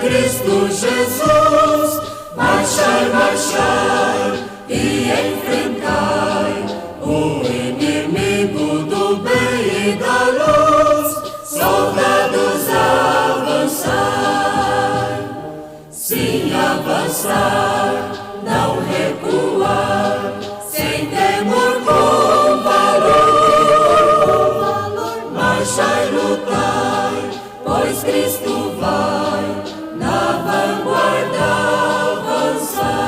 Cristo Jesus, marchai, marchai e enfrentai o inimigo do bem e da luz. Soldados, avançai, sim, avançar, não recuar, sem temor, com valor, marchai, lutai, pois Cristo vai na vanguarda avançar.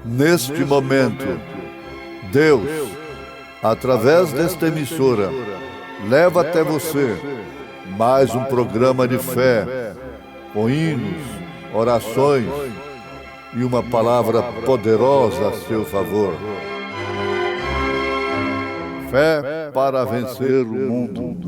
Neste momento, Deus, através desta emissora, leva até você mais um programa de fé, com hinos, orações e uma palavra poderosa a seu favor. Fé para vencer o mundo.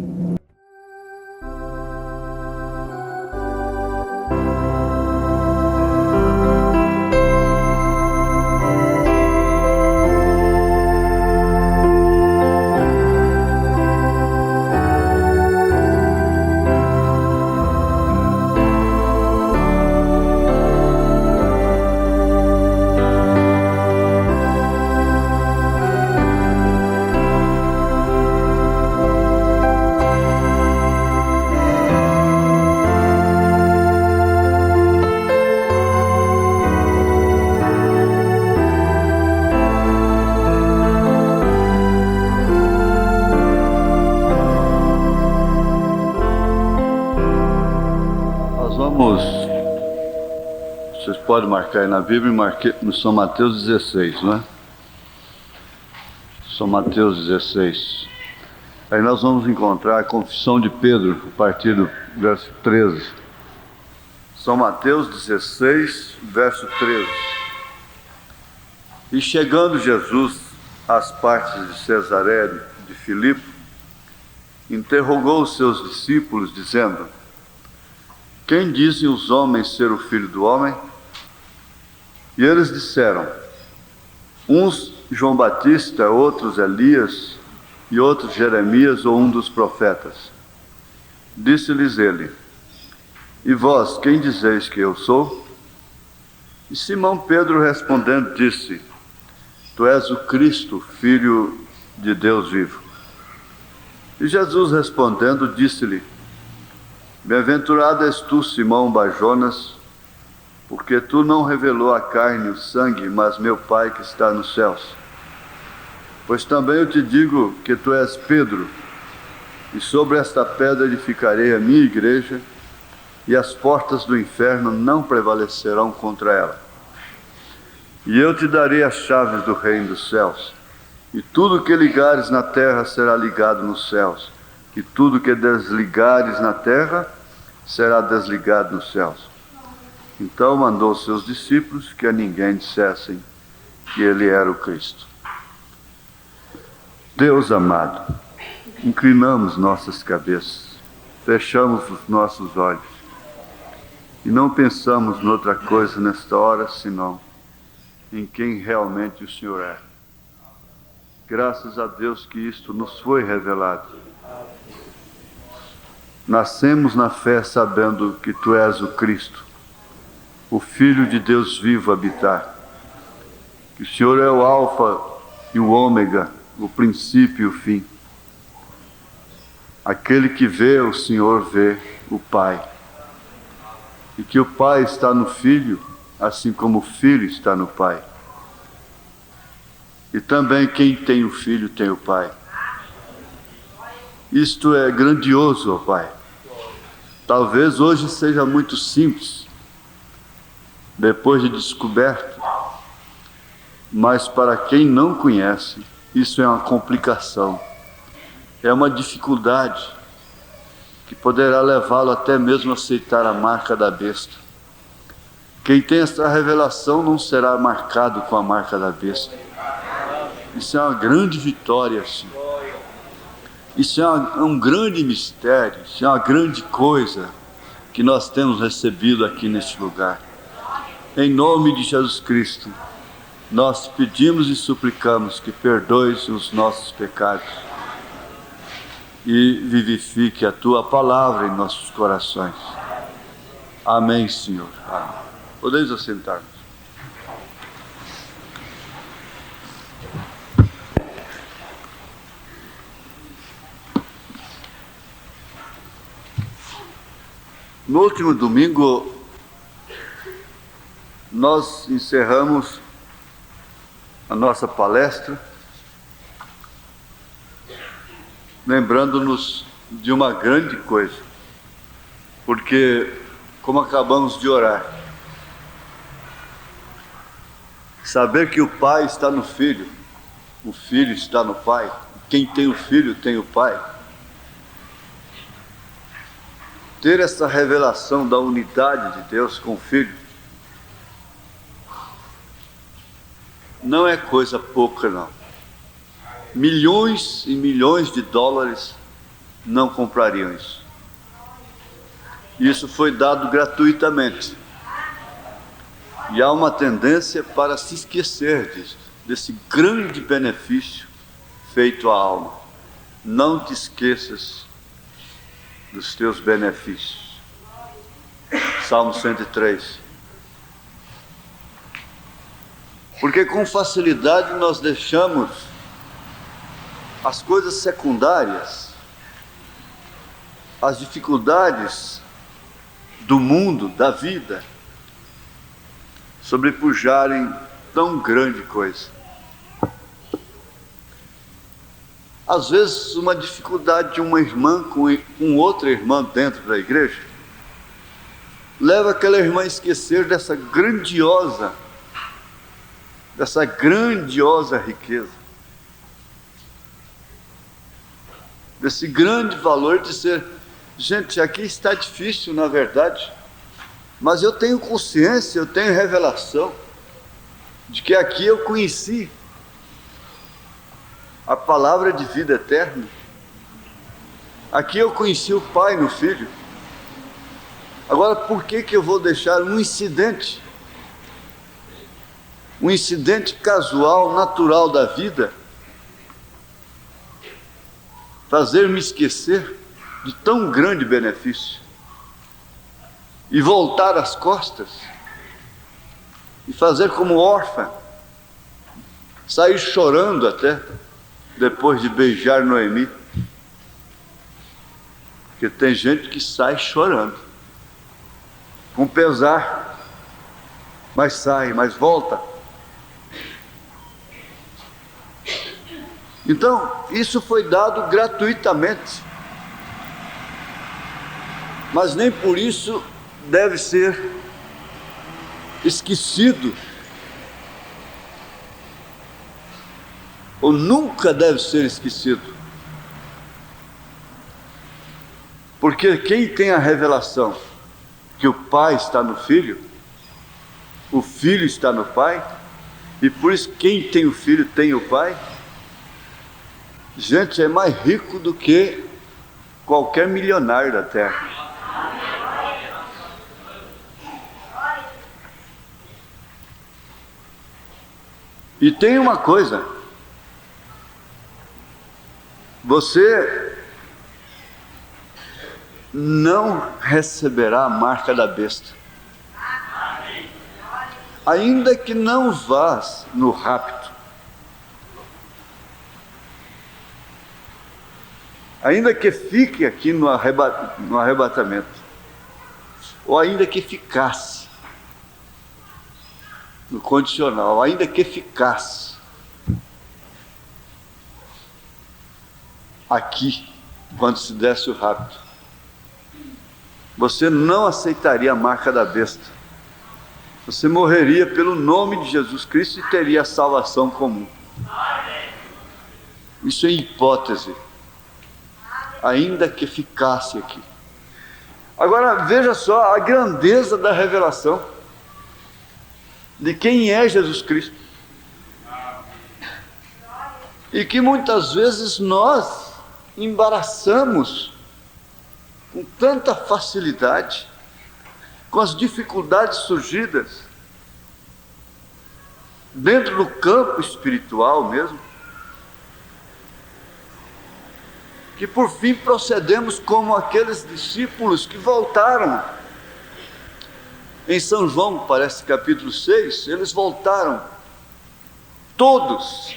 Vocês podem marcar aí na Bíblia, marquei no São Mateus 16, não é? São Mateus 16. Aí nós vamos encontrar a confissão de Pedro, a partir do verso 13. São Mateus 16, verso 13. E chegando Jesus às partes de Cesareia de Filipe, interrogou os seus discípulos, dizendo: quem dizem os homens ser o Filho do Homem? E eles disseram: uns João Batista, outros Elias, e outros Jeremias ou um dos profetas. Disse-lhes ele: e vós, quem dizeis que eu sou? E Simão Pedro respondendo disse: tu és o Cristo, Filho de Deus vivo. E Jesus respondendo disse-lhe: bem-aventurado és tu, Simão Bar-Jonas, porque tu não revelou a carne e o sangue, mas meu Pai que está nos céus. Pois também eu te digo que tu és Pedro, e sobre esta pedra edificarei a minha igreja, e as portas do inferno não prevalecerão contra ela. E eu te darei as chaves do reino dos céus, e tudo que ligares na terra será ligado nos céus, e tudo que desligares na terra será desligado nos céus. Então mandou seus discípulos que a ninguém dissessem que ele era o Cristo. Deus amado, inclinamos nossas cabeças, fechamos os nossos olhos e não pensamos noutra coisa nesta hora senão em quem realmente o Senhor é. Graças a Deus que isto nos foi revelado. Nascemos na fé sabendo que tu és o Cristo, o Filho de Deus vivo habitar, que o Senhor é o Alfa e o Ômega, o princípio e o fim. Aquele que vê o Senhor vê o Pai, e que o Pai está no Filho, assim como o Filho está no Pai. E também quem tem o Filho tem o Pai. Isto é grandioso, ó Pai. Talvez hoje seja muito simples, depois de descoberto, mas para quem não conhece, isso é uma complicação, é uma dificuldade que poderá levá-lo até mesmo a aceitar a marca da besta. Quem tem essa revelação não será marcado com a marca da besta. Isso é uma grande vitória, sim. Isso é um grande mistério, isso é uma grande coisa que nós temos recebido aqui neste lugar. Em nome de Jesus Cristo, nós pedimos e suplicamos que perdoes os nossos pecados e vivifique a Tua palavra em nossos corações. Amém, Senhor. Amém. Podemos assentar-nos. No último domingo, nós encerramos a nossa palestra, lembrando-nos de uma grande coisa, porque, como acabamos de orar, saber que o Pai está no Filho, o Filho está no Pai, quem tem o Filho tem o Pai. Ter essa revelação da unidade de Deus com o Filho não é coisa pouca, não. Milhões e milhões de dólares não comprariam isso. Isso foi dado gratuitamente. E há uma tendência para se esquecer disso, desse grande benefício feito à alma. Não te esqueças dos teus benefícios. Salmo 103. Porque com facilidade nós deixamos as coisas secundárias, as dificuldades do mundo, da vida, sobrepujarem tão grande coisa. Às vezes, uma dificuldade de uma irmã com outra irmã dentro da igreja leva aquela irmã a esquecer dessa grandiosa riqueza, desse grande valor de ser, gente, aqui está difícil na verdade, mas eu tenho consciência, eu tenho revelação de que aqui eu conheci a palavra de vida eterna. Aqui eu conheci o Pai no Filho. Agora, por que eu vou deixar um incidente casual, natural da vida, fazer-me esquecer de tão grande benefício e voltar as costas e fazer como órfã, sair chorando até depois de beijar Noemi? Porque tem gente que sai chorando, com pesar, mas sai, mas volta. Então, isso foi dado gratuitamente, mas nem por isso deve ser esquecido, ou nunca deve ser esquecido, porque quem tem a revelação que o Pai está no Filho, o Filho está no Pai, e por isso quem tem o Filho tem o Pai, gente, é mais rico do que qualquer milionário da terra. E tem uma coisa, você não receberá a marca da besta, ainda que não vás no rapto, ainda que fique aqui no arrebatamento, ou ainda que ficasse no condicional, ainda que ficasse aqui, quando se desse o rapto, você não aceitaria a marca da besta. Você morreria pelo nome de Jesus Cristo e teria a salvação comum. Isso é hipótese, ainda que ficasse aqui. Agora veja só a grandeza da revelação. de quem é Jesus Cristo. E que muitas vezes nós embaraçamos com tanta facilidade, com as dificuldades surgidas dentro do campo espiritual mesmo, que por fim procedemos como aqueles discípulos que voltaram. Em São João, parece capítulo 6, eles voltaram, todos,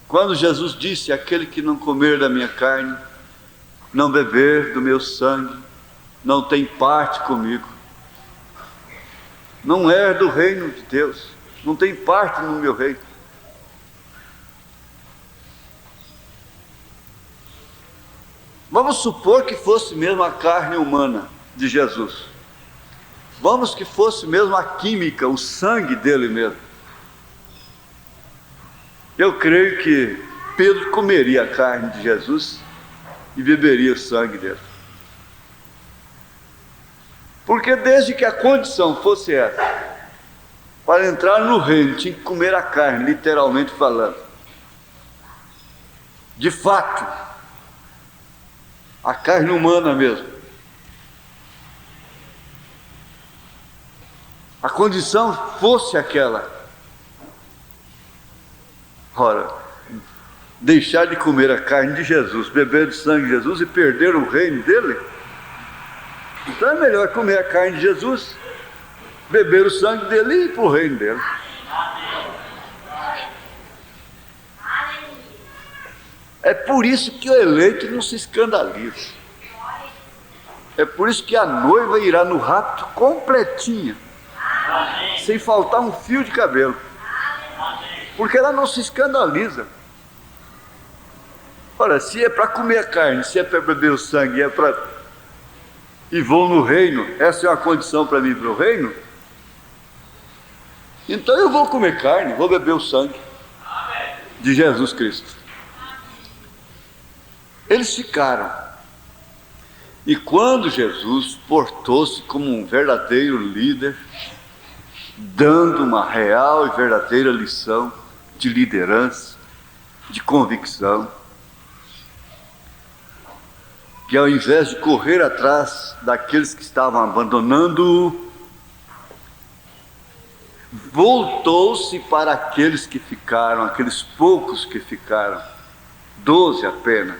quando Jesus disse: aquele que não comer da minha carne, não beber do meu sangue, não tem parte comigo, não é do reino de Deus, não tem parte no meu reino. Vamos supor que fosse mesmo a carne humana de Jesus. Vamos que fosse mesmo a química, o sangue dele mesmo. Eu creio que Pedro comeria a carne de Jesus e beberia o sangue dele. Porque desde que a condição fosse essa, para entrar no reino tinha que comer a carne, literalmente falando. De fato, a carne humana mesmo. A condição fosse aquela. Ora, deixar de comer a carne de Jesus, beber do sangue de Jesus e perder o reino dele? Então é melhor comer a carne de Jesus, beber o sangue dele e ir para o reino dele. É por isso que o eleito não se escandaliza. É por isso que a noiva irá no rapto completinha, sem faltar um fio de cabelo. Porque ela não se escandaliza. Ora, se é para comer a carne, se é para beber o sangue, e vou no reino, essa é uma condição para mim ir para o reino, então eu vou comer carne, vou beber o sangue de Jesus Cristo. Eles ficaram. E quando Jesus portou-se como um verdadeiro líder, dando uma real e verdadeira lição de liderança, de convicção, que ao invés de correr atrás daqueles que estavam abandonando-o, voltou-se para aqueles que ficaram, aqueles poucos que ficaram, 12 apenas.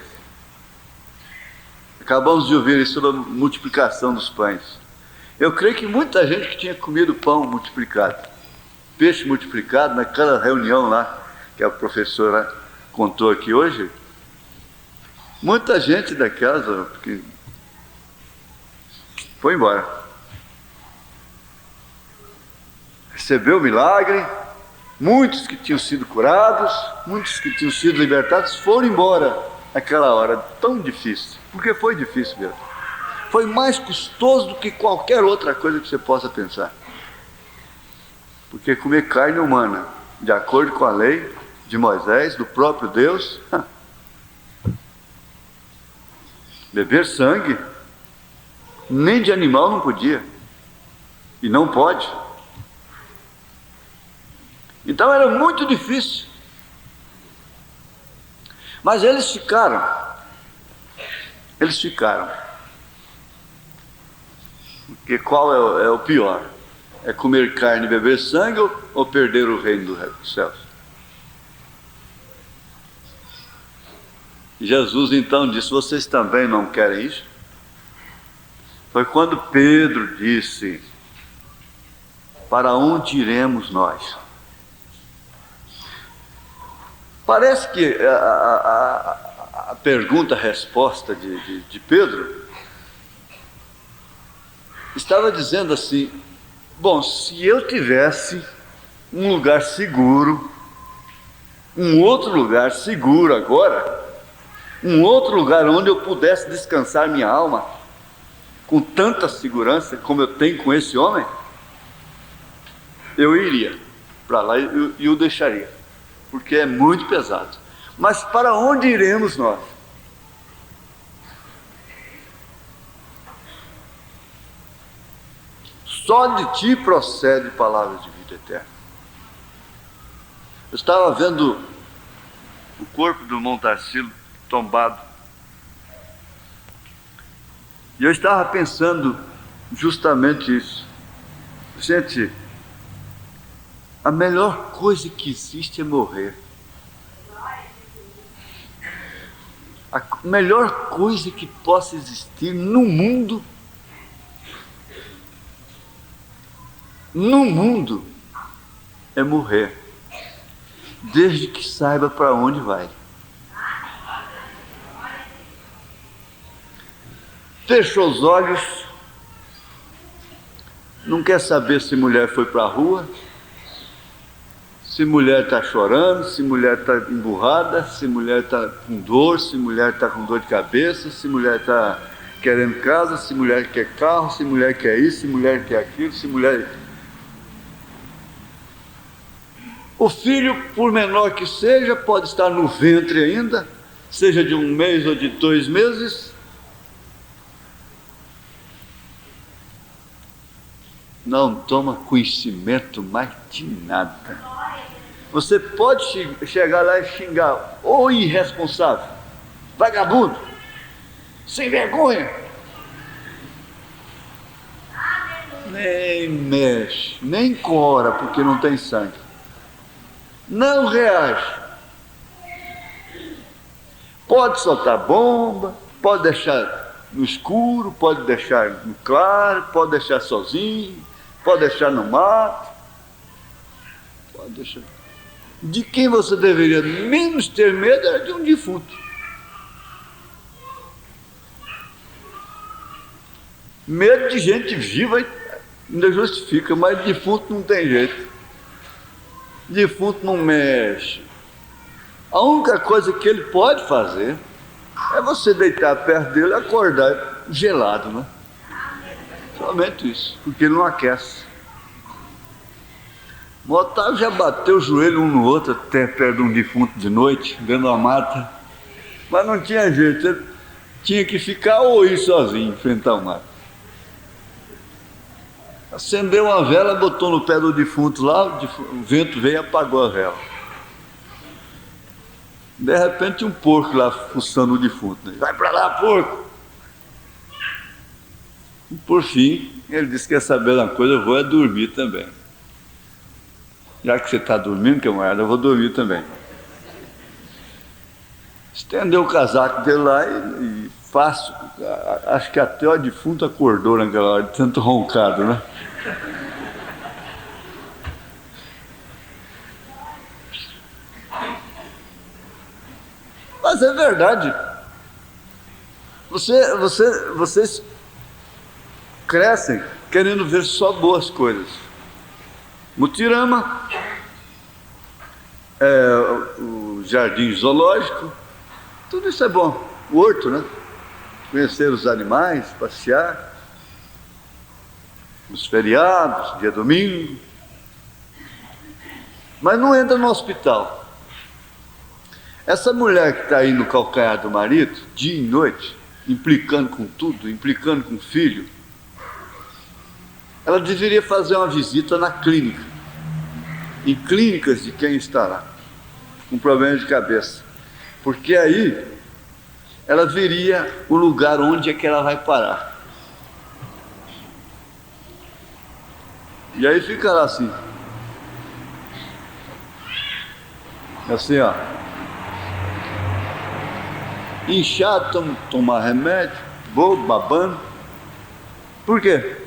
Acabamos de ouvir isso da multiplicação dos pães. Eu creio que muita gente que tinha comido pão multiplicado, peixe multiplicado, naquela reunião lá, que a professora contou aqui hoje, muita gente daquelas que foi embora. Recebeu o milagre, muitos que tinham sido curados, muitos que tinham sido libertados, foram embora naquela hora tão difícil, porque foi difícil mesmo. Foi mais custoso do que qualquer outra coisa que você possa pensar. Porque comer carne humana, de acordo com a lei de Moisés, do próprio Deus, beber sangue, nem de animal não podia, e não pode. Então era muito difícil. Mas eles ficaram. Porque qual é o pior? É comer carne e beber sangue ou perder o reino dos céus? Jesus então disse: vocês também não querem isso? Foi quando Pedro disse: para onde iremos nós? Parece que a pergunta, a resposta de Pedro estava dizendo assim: bom, se eu tivesse um lugar seguro, um outro lugar seguro agora, um outro lugar onde eu pudesse descansar minha alma com tanta segurança como eu tenho com esse homem, eu iria para lá e o deixaria, porque é muito pesado. Mas para onde iremos nós? Só de ti procede palavras de vida eterna. Eu estava vendo o corpo do Montarcilo tombado. E eu estava pensando justamente isso. Gente, a melhor coisa que existe é morrer. A melhor coisa que possa existir no mundo é morrer, desde que saiba para onde vai. Fechou os olhos, não quer saber se mulher foi para a rua, se mulher está chorando, se mulher está emburrada, se mulher está com dor, se mulher está com dor de cabeça, se mulher está querendo casa, se mulher quer carro, se mulher quer isso, se mulher quer aquilo, se mulher... O filho, por menor que seja, pode estar no ventre ainda, seja de 1 mês ou de 2 meses. Não toma conhecimento mais de nada. Você pode chegar lá e xingar, ô irresponsável, vagabundo, sem vergonha. Nem mexe, nem cora, porque não tem sangue. Não reage. Pode soltar bomba, pode deixar no escuro, pode deixar no claro, pode deixar sozinho, pode deixar no mato, pode deixar. De quem você deveria menos ter medo era de um defunto. Medo de gente viva ainda justifica, mas defunto não tem jeito. Defunto não mexe. A única coisa que ele pode fazer é você deitar perto dele e acordar gelado, né? Somente isso, porque ele não aquece. O Otávio já bateu o joelho um no outro até perto de um defunto de noite, dentro da mata, mas não tinha jeito, ele tinha que ficar ou ir sozinho, enfrentar o mato. Acendeu uma vela, botou no pé do defunto lá, o vento veio e apagou a vela. De repente um porco lá fuçando o defunto, né? Vai pra lá, porco! E por fim, ele disse, quer saber de uma coisa, eu vou é dormir também. Já que você está dormindo, camarada, eu vou dormir também. Estendeu o casaco dele lá e fácil, acho que até o defunto acordou naquela hora, de tanto roncado, né? Mas é verdade. Vocês crescem querendo ver só boas coisas. Mutirama, o jardim zoológico, tudo isso é bom. O horto, né? Conhecer os animais, passear, nos feriados, dia domingo. Mas não entra no hospital. Essa mulher que está aí no calcanhar do marido, dia e noite, implicando com tudo, implicando com o filho, ela deveria fazer uma visita na clínica, em clínicas de quem está lá, com problema de cabeça, porque aí ela veria o lugar onde é que ela vai parar. E aí fica lá assim, ó, inchado, tomar remédio, vou babando. Por quê?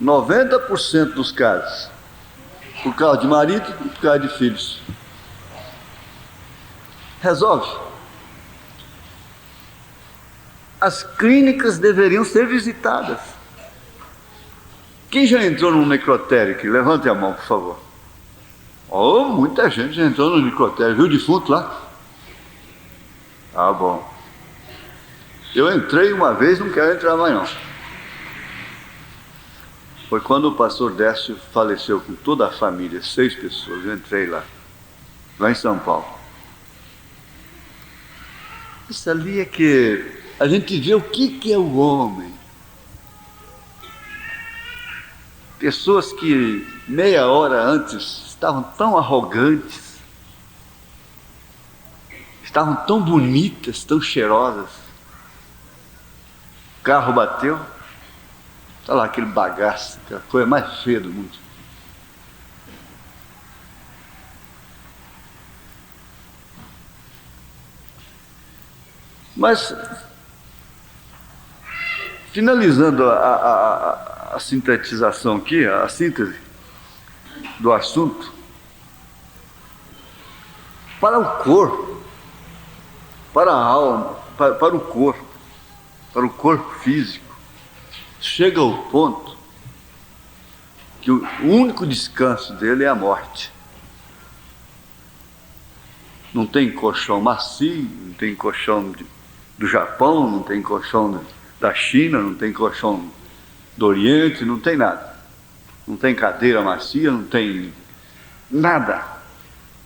90% dos casos, por causa de marido e por causa de filhos. Resolve. As clínicas deveriam ser visitadas. Quem já entrou num necrotério aqui? Levante a mão, por favor. Oh, muita gente já entrou no necrotério. Viu o defunto lá? Ah, bom. Eu entrei uma vez, não quero entrar mais não. Foi quando o pastor Décio faleceu com toda a família, 6 pessoas, eu entrei lá em São Paulo. Isso ali é que a gente vê o que é o homem. pessoas que meia hora antes estavam tão arrogantes, estavam tão bonitas, tão cheirosas. O carro bateu, está lá aquele bagaço, aquela coisa mais feia do mundo. Mas, finalizando a sintetização aqui, a síntese do assunto, para o corpo, para a alma, para o corpo físico, chega ao ponto que o único descanso dele é a morte. Não tem colchão macio, não tem colchão do Japão, não tem colchão da China, não tem colchão do Oriente, não tem nada. Não tem cadeira macia, não tem nada.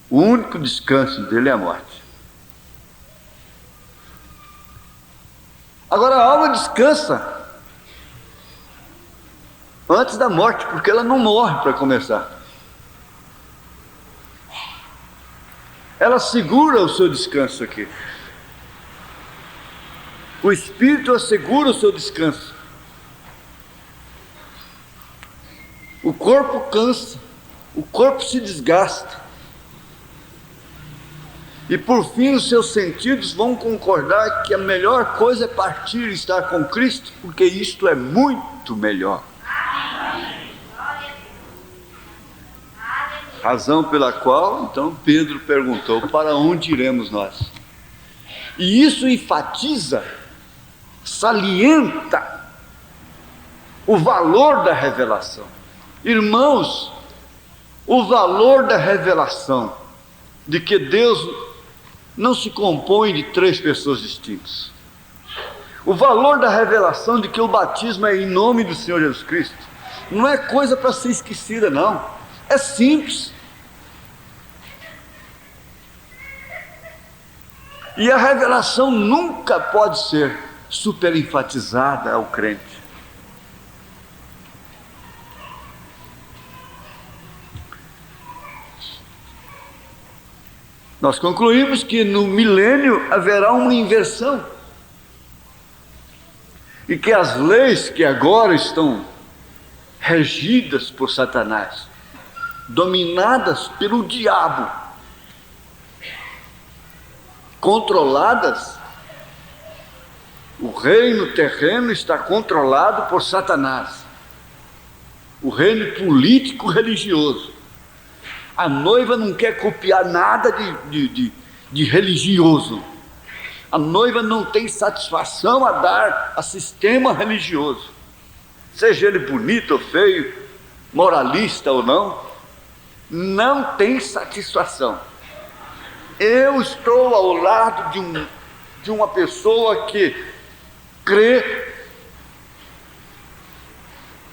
O único descanso dele é a morte. Agora a alma descansa antes da morte, porque ela não morre para começar. Ela segura o seu descanso aqui. O espírito assegura o seu descanso. O corpo cansa, o corpo se desgasta. E por fim os seus sentidos vão concordar que a melhor coisa é partir e estar com Cristo, porque isto é muito melhor. Razão pela qual, então, Pedro perguntou: para onde iremos nós? E isso enfatiza, salienta o valor da revelação. Irmãos, o valor da revelação de que Deus não se compõe de três pessoas distintas. O valor da revelação de que o batismo é em nome do Senhor Jesus Cristo não é coisa para ser esquecida, não. É simples. E a revelação nunca pode ser superenfatizada ao crente. Nós concluímos que no milênio haverá uma inversão e que as leis que agora estão regidas por Satanás, dominadas pelo diabo, controladas, o reino terreno está controlado por Satanás, o reino político religioso. A noiva não quer copiar nada de religioso. A noiva não tem satisfação a dar a sistema religioso, seja ele bonito ou feio, moralista ou não, não tem satisfação. Eu estou ao lado de uma pessoa que crê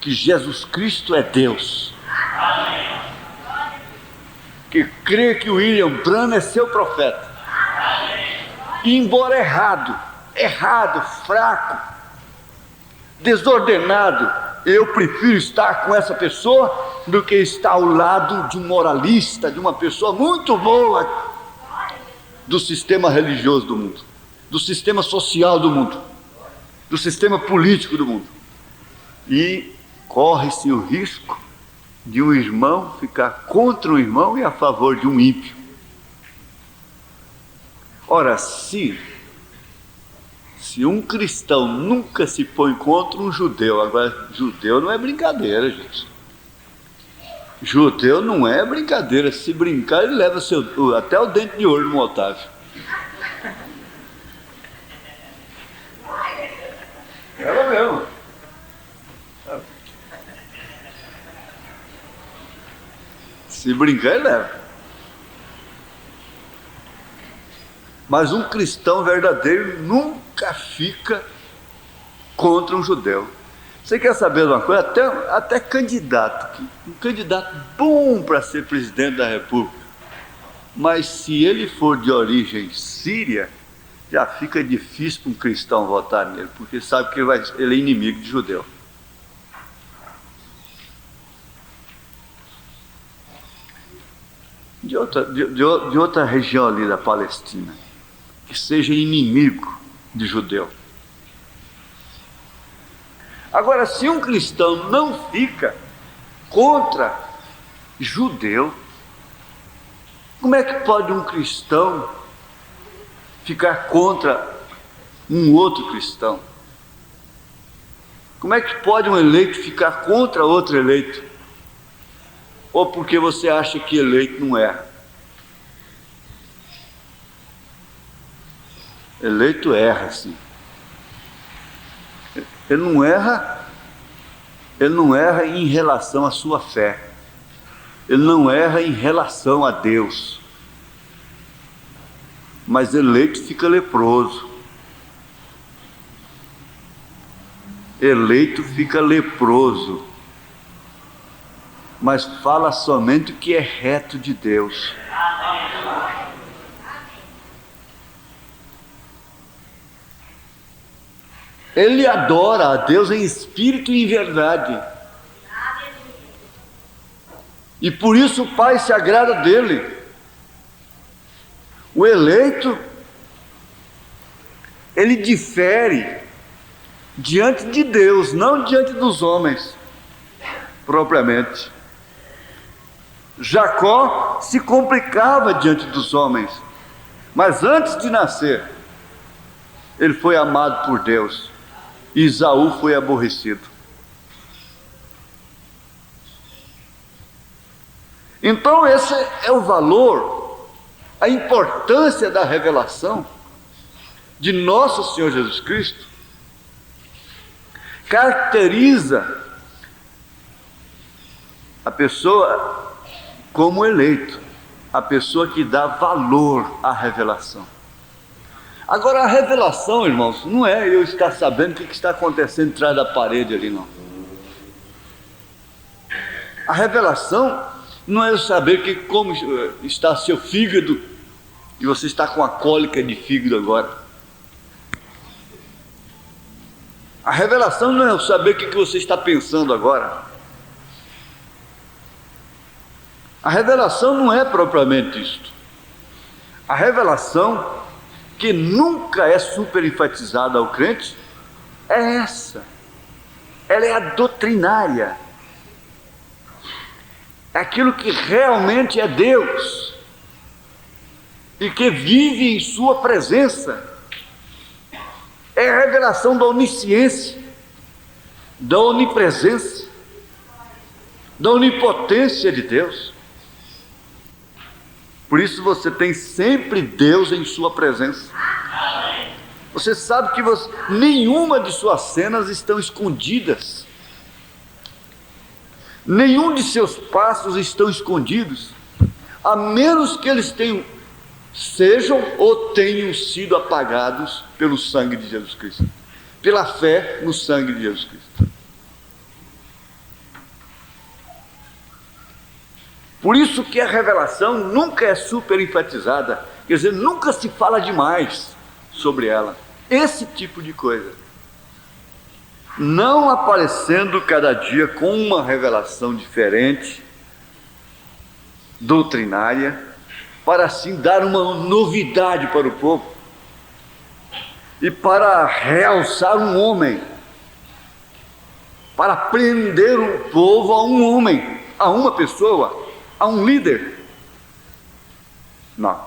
que Jesus Cristo é Deus, que crê que William Branham é seu profeta. E embora errado, fraco, desordenado, eu prefiro estar com essa pessoa do que estar ao lado de um moralista, de uma pessoa muito boa do sistema religioso do mundo, do sistema social do mundo, do sistema político do mundo. E corre-se o risco de um irmão ficar contra um irmão e a favor de um ímpio. Ora, se um cristão nunca se põe contra um judeu, agora judeu não é brincadeira, gente. Judeu não é brincadeira, se brincar ele leva até o dente de ouro no Otávio. Ela mesmo. Se brincar ele leva. Mas um cristão verdadeiro nunca fica contra um judeu. Você quer saber de uma coisa? Até candidato, um candidato bom para ser presidente da República, mas se ele for de origem síria, já fica difícil para um cristão votar nele, porque sabe que ele é inimigo de judeu. de outra região ali da Palestina, que seja inimigo de judeu. Agora, se um cristão não fica contra judeu, como é que pode um cristão ficar contra um outro cristão? Como é que pode um eleito ficar contra outro eleito? Ou porque você acha que eleito não erra? Eleito erra, sim. Ele não erra em relação à sua fé. Ele não erra em relação a Deus. Mas eleito fica leproso. Eleito fica leproso. Mas fala somente o que é reto de Deus. Ele adora a Deus em espírito e em verdade. E por isso o Pai se agrada dele. O eleito, ele difere diante de Deus, não diante dos homens, propriamente. Jacó se complicava diante dos homens, mas antes de nascer, ele foi amado por Deus. E Esaú foi aborrecido. Então esse é o valor, a importância da revelação de nosso Senhor Jesus Cristo. Caracteriza a pessoa como eleito, a pessoa que dá valor à revelação. Agora, a revelação, irmãos, não é eu estar sabendo o que está acontecendo atrás da parede ali, não. A revelação não é eu saber como está seu fígado e você está com a cólica de fígado agora. A revelação não é eu saber o que você está pensando agora. A revelação não é propriamente isto. A revelação, que nunca é super enfatizada ao crente, é essa. Ela é a doutrinária. É aquilo que realmente é Deus e que vive em sua presença. É a revelação da onisciência, da onipresença, da onipotência de Deus. Por isso você tem sempre Deus em sua presença. Você sabe que nenhuma de suas cenas estão escondidas. Nenhum de seus passos estão escondidos, a menos que eles sejam ou tenham sido apagados pelo sangue de Jesus Cristo, pela fé no sangue de Jesus Cristo. Por isso que a revelação nunca é super enfatizada, quer dizer, nunca se fala demais sobre ela. Esse tipo de coisa. Não aparecendo cada dia com uma revelação diferente, doutrinária, para assim dar uma novidade para o povo e para realçar um homem, para prender o povo a um homem, a uma pessoa, a um líder. Não.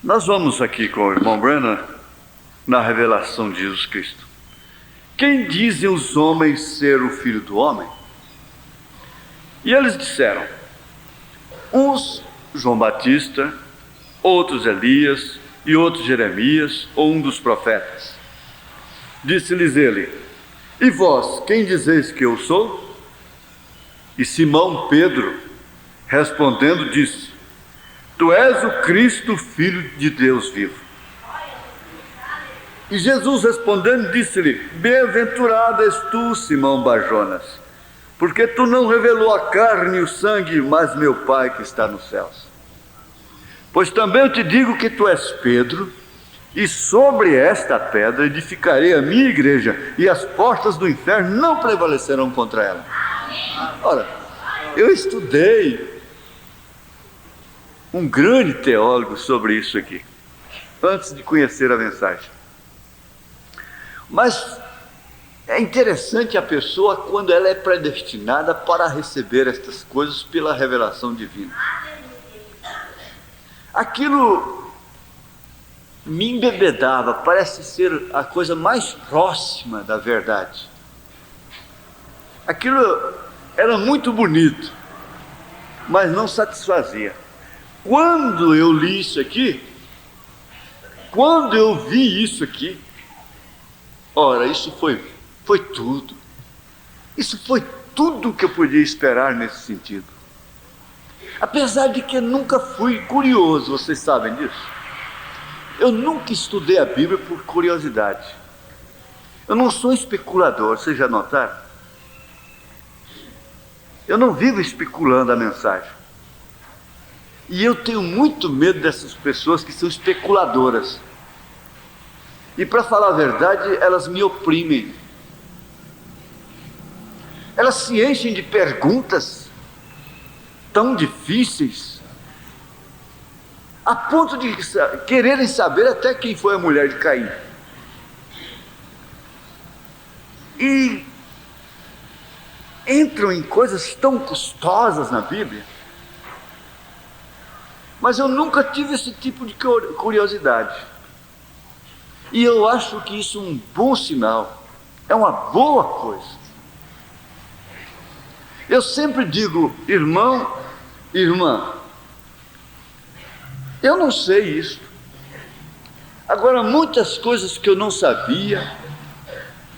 Nós vamos aqui com o irmão Brennan na revelação de Jesus Cristo. Quem dizem os homens ser o Filho do Homem? E eles disseram, uns João Batista, outros Elias e outros Jeremias ou um dos profetas. Disse-lhes ele, e vós, quem dizeis que eu sou? E Simão Pedro, respondendo, disse, tu és o Cristo, Filho de Deus vivo. E Jesus respondendo, disse-lhe, bem-aventurado és tu, Simão Barjonas, porque tu não revelou a carne e o sangue, mas meu Pai que está nos céus. Pois também eu te digo que tu és Pedro, e sobre esta pedra edificarei a minha igreja, e as portas do inferno não prevalecerão contra ela. Ora, eu estudei um grande teólogo sobre isso aqui, antes de conhecer a mensagem. Mas é interessante a pessoa quando ela é predestinada para receber estas coisas pela revelação divina. Aquilo me embebedava, parece ser a coisa mais próxima da verdade. Aquilo era muito bonito, mas não satisfazia. Quando eu li isso aqui, quando eu vi isso aqui, ora, isso foi tudo. Isso foi tudo que eu podia esperar nesse sentido. Apesar de que eu nunca fui curioso, vocês sabem disso. Eu nunca estudei a Bíblia por curiosidade. Eu não sou especulador, vocês já notaram? Eu não vivo especulando a mensagem. E eu tenho muito medo dessas pessoas que são especuladoras. E para falar a verdade, elas me oprimem. Elas se enchem de perguntas tão difíceis, a ponto de quererem saber até quem foi a mulher de Caim. E entram em coisas tão custosas na Bíblia. Mas eu nunca tive esse tipo de curiosidade. E eu acho que isso é um bom sinal, é uma boa coisa. Eu sempre digo, irmão, irmã, eu não sei isso. Agora, muitas coisas que eu não sabia,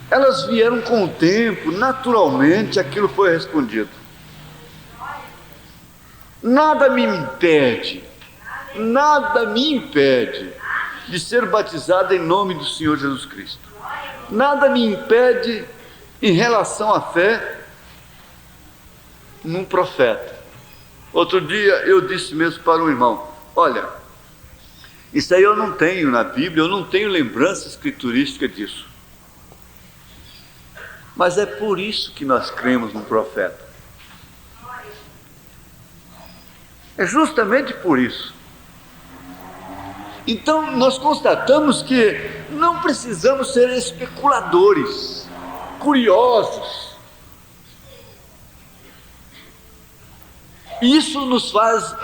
elas vieram com o tempo, naturalmente aquilo foi respondido. Nada me impede de ser batizado em nome do Senhor Jesus Cristo. Nada me impede em relação à fé num profeta. Outro dia eu disse mesmo para um irmão, olha, isso aí eu não tenho na Bíblia, eu não tenho lembrança escriturística disso. Mas é por isso que nós cremos num profeta. É justamente por isso. Então nós constatamos que não precisamos ser especuladores, curiosos. Isso nos faz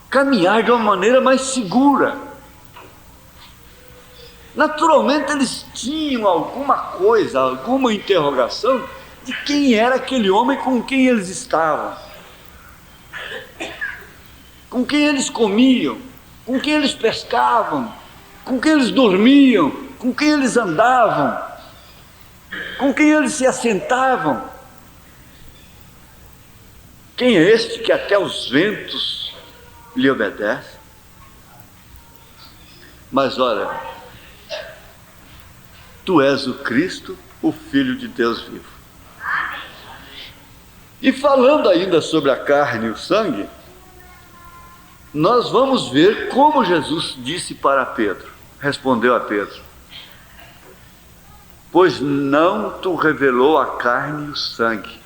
caminhar de uma maneira mais segura. Naturalmente eles tinham alguma coisa, alguma interrogação de quem era aquele homem com quem eles estavam, com quem eles comiam, com quem eles pescavam, com quem eles dormiam, com quem eles andavam, com quem eles se assentavam. Quem é este que até os ventos lhe obedecem? Mas olha, tu és o Cristo, o Filho de Deus vivo. E falando ainda sobre a carne e o sangue, nós vamos ver como Jesus disse para Pedro, respondeu a Pedro, pois não tu revelou a carne e o sangue,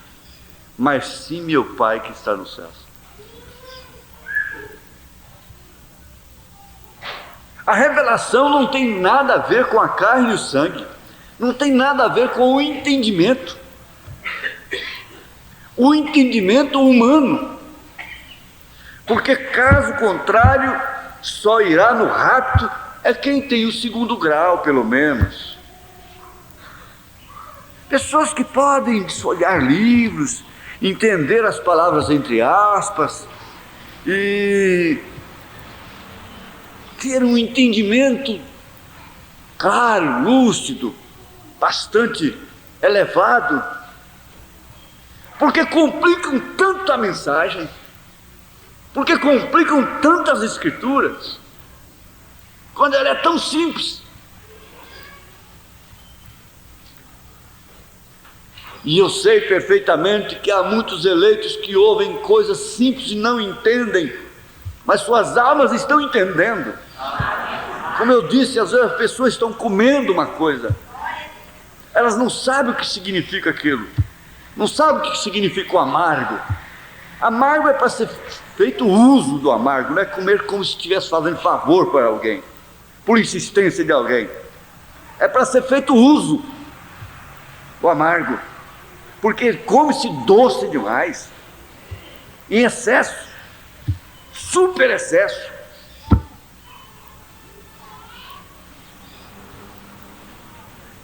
mas sim meu Pai que está nos céus. A revelação não tem nada a ver com a carne e o sangue, não tem nada a ver com o entendimento humano, porque caso contrário, só irá no rapto é quem tem o 2º grau, pelo menos. Pessoas que podem desfolhar livros, entender as palavras entre aspas e ter um entendimento claro, lúcido, bastante elevado, porque complicam tanto a mensagem, porque complicam tantas escrituras, quando ela é tão simples. E eu sei perfeitamente que há muitos eleitos que ouvem coisas simples e não entendem, mas suas almas estão entendendo. Como eu disse, às vezes as pessoas estão comendo uma coisa, elas não sabem o que significa aquilo, não sabem o que significa o amargo. Amargo é para ser feito uso do amargo, não é comer como se estivesse fazendo favor para alguém, por insistência de alguém. É para ser feito uso o amargo, porque come-se doce demais, em excesso, super excesso.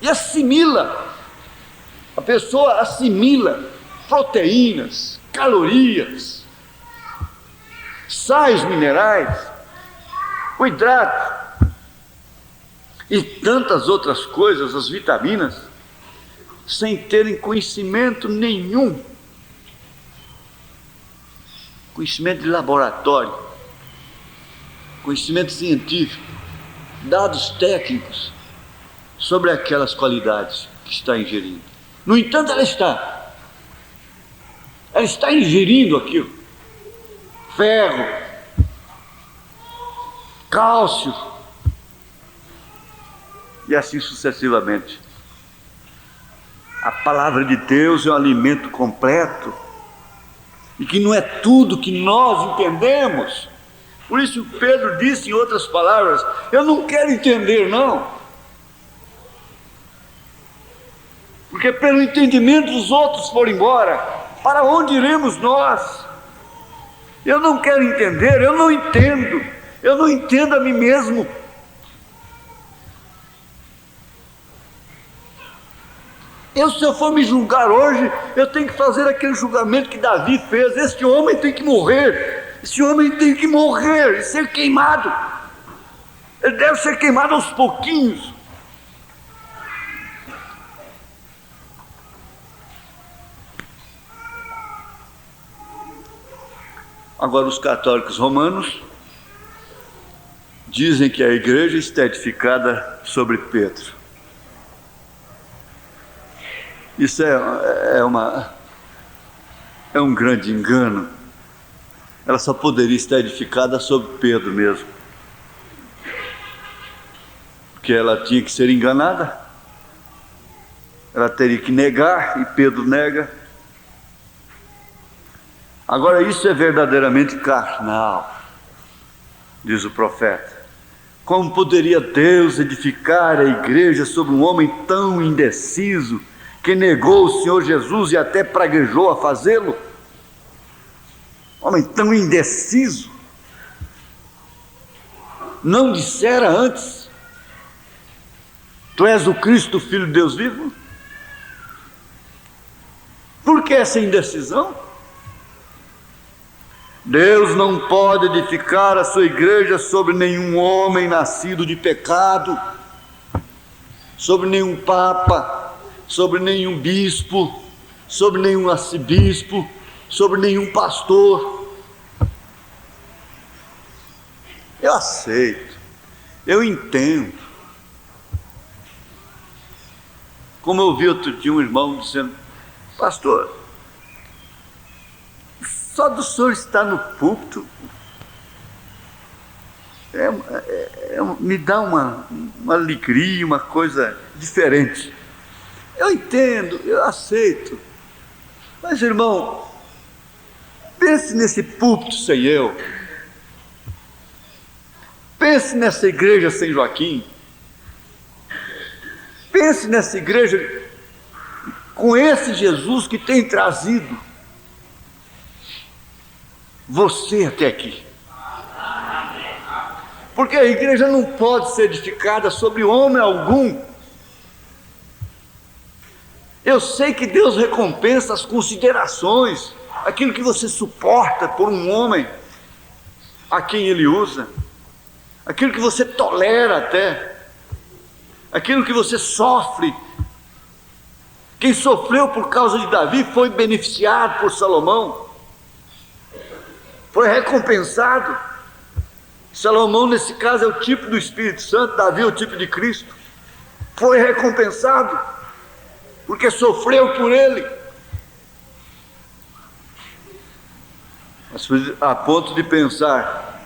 E assimila, a pessoa assimila proteínas, calorias, sais minerais, o hidrato e tantas outras coisas, as vitaminas, sem terem conhecimento nenhum, conhecimento de laboratório, conhecimento científico, dados técnicos sobre aquelas qualidades que está ingerindo. No entanto, ela está ingerindo aquilo: ferro, cálcio, e assim sucessivamente. A palavra de Deus é um alimento completo, e que não é tudo que nós entendemos. Por isso Pedro disse, em outras palavras: eu não quero entender, não, porque pelo entendimento dos outros foram embora, para onde iremos nós? Eu não quero entender, eu não entendo a mim mesmo. Se eu for me julgar hoje, eu tenho que fazer aquele julgamento que Davi fez: este homem tem que morrer, esse homem tem que morrer e ser queimado. Ele deve ser queimado aos pouquinhos. Agora, os católicos romanos dizem que a igreja está edificada sobre Pedro. Isso é um grande engano. Ela só poderia estar edificada sobre Pedro mesmo, porque ela tinha que ser enganada, ela teria que negar, e Pedro nega. Agora, isso é verdadeiramente carnal, diz o profeta. Como poderia Deus edificar a igreja sobre um homem tão indeciso, que negou o Senhor Jesus e até praguejou a fazê-lo? Homem tão indeciso, não dissera antes: tu és o Cristo, Filho de Deus vivo? Por que essa indecisão? Deus não pode edificar a sua igreja sobre nenhum homem nascido de pecado, sobre nenhum papa, sobre nenhum bispo, sobre nenhum arcebispo, sobre nenhum pastor. Eu aceito, eu entendo. Como eu ouvi outro dia um irmão dizendo: pastor, só do senhor estar no púlpito me dá uma alegria, uma coisa diferente. Eu entendo, eu aceito, mas irmão, pense nesse púlpito sem eu, pense nessa igreja sem Joaquim, pense nessa igreja com esse Jesus que tem trazido você até aqui. Porque a igreja não pode ser edificada sobre homem algum. Eu sei que Deus recompensa as considerações, aquilo que você suporta por um homem a quem Ele usa, aquilo que você tolera até, aquilo que você sofre. Quem sofreu por causa de Davi foi beneficiado por Salomão, foi recompensado. Salomão, nesse caso, é o tipo do Espírito Santo, Davi é o tipo de Cristo. Foi recompensado, porque sofreu por ele. Mas a ponto de pensar: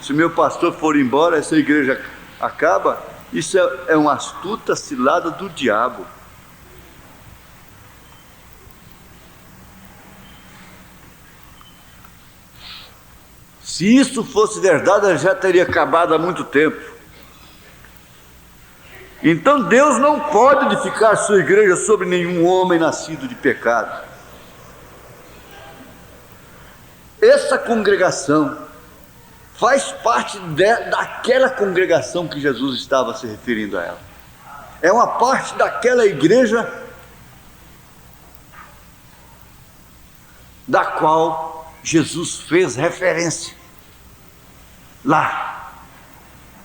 se meu pastor for embora, essa igreja acaba. Isso é uma astuta cilada do diabo. Se isso fosse verdade, ela já teria acabado há muito tempo. Então Deus não pode edificar sua igreja sobre nenhum homem nascido de pecado. Essa congregação faz parte daquela congregação que Jesus estava se referindo a ela. É uma parte daquela igreja da qual Jesus fez referência. Lá,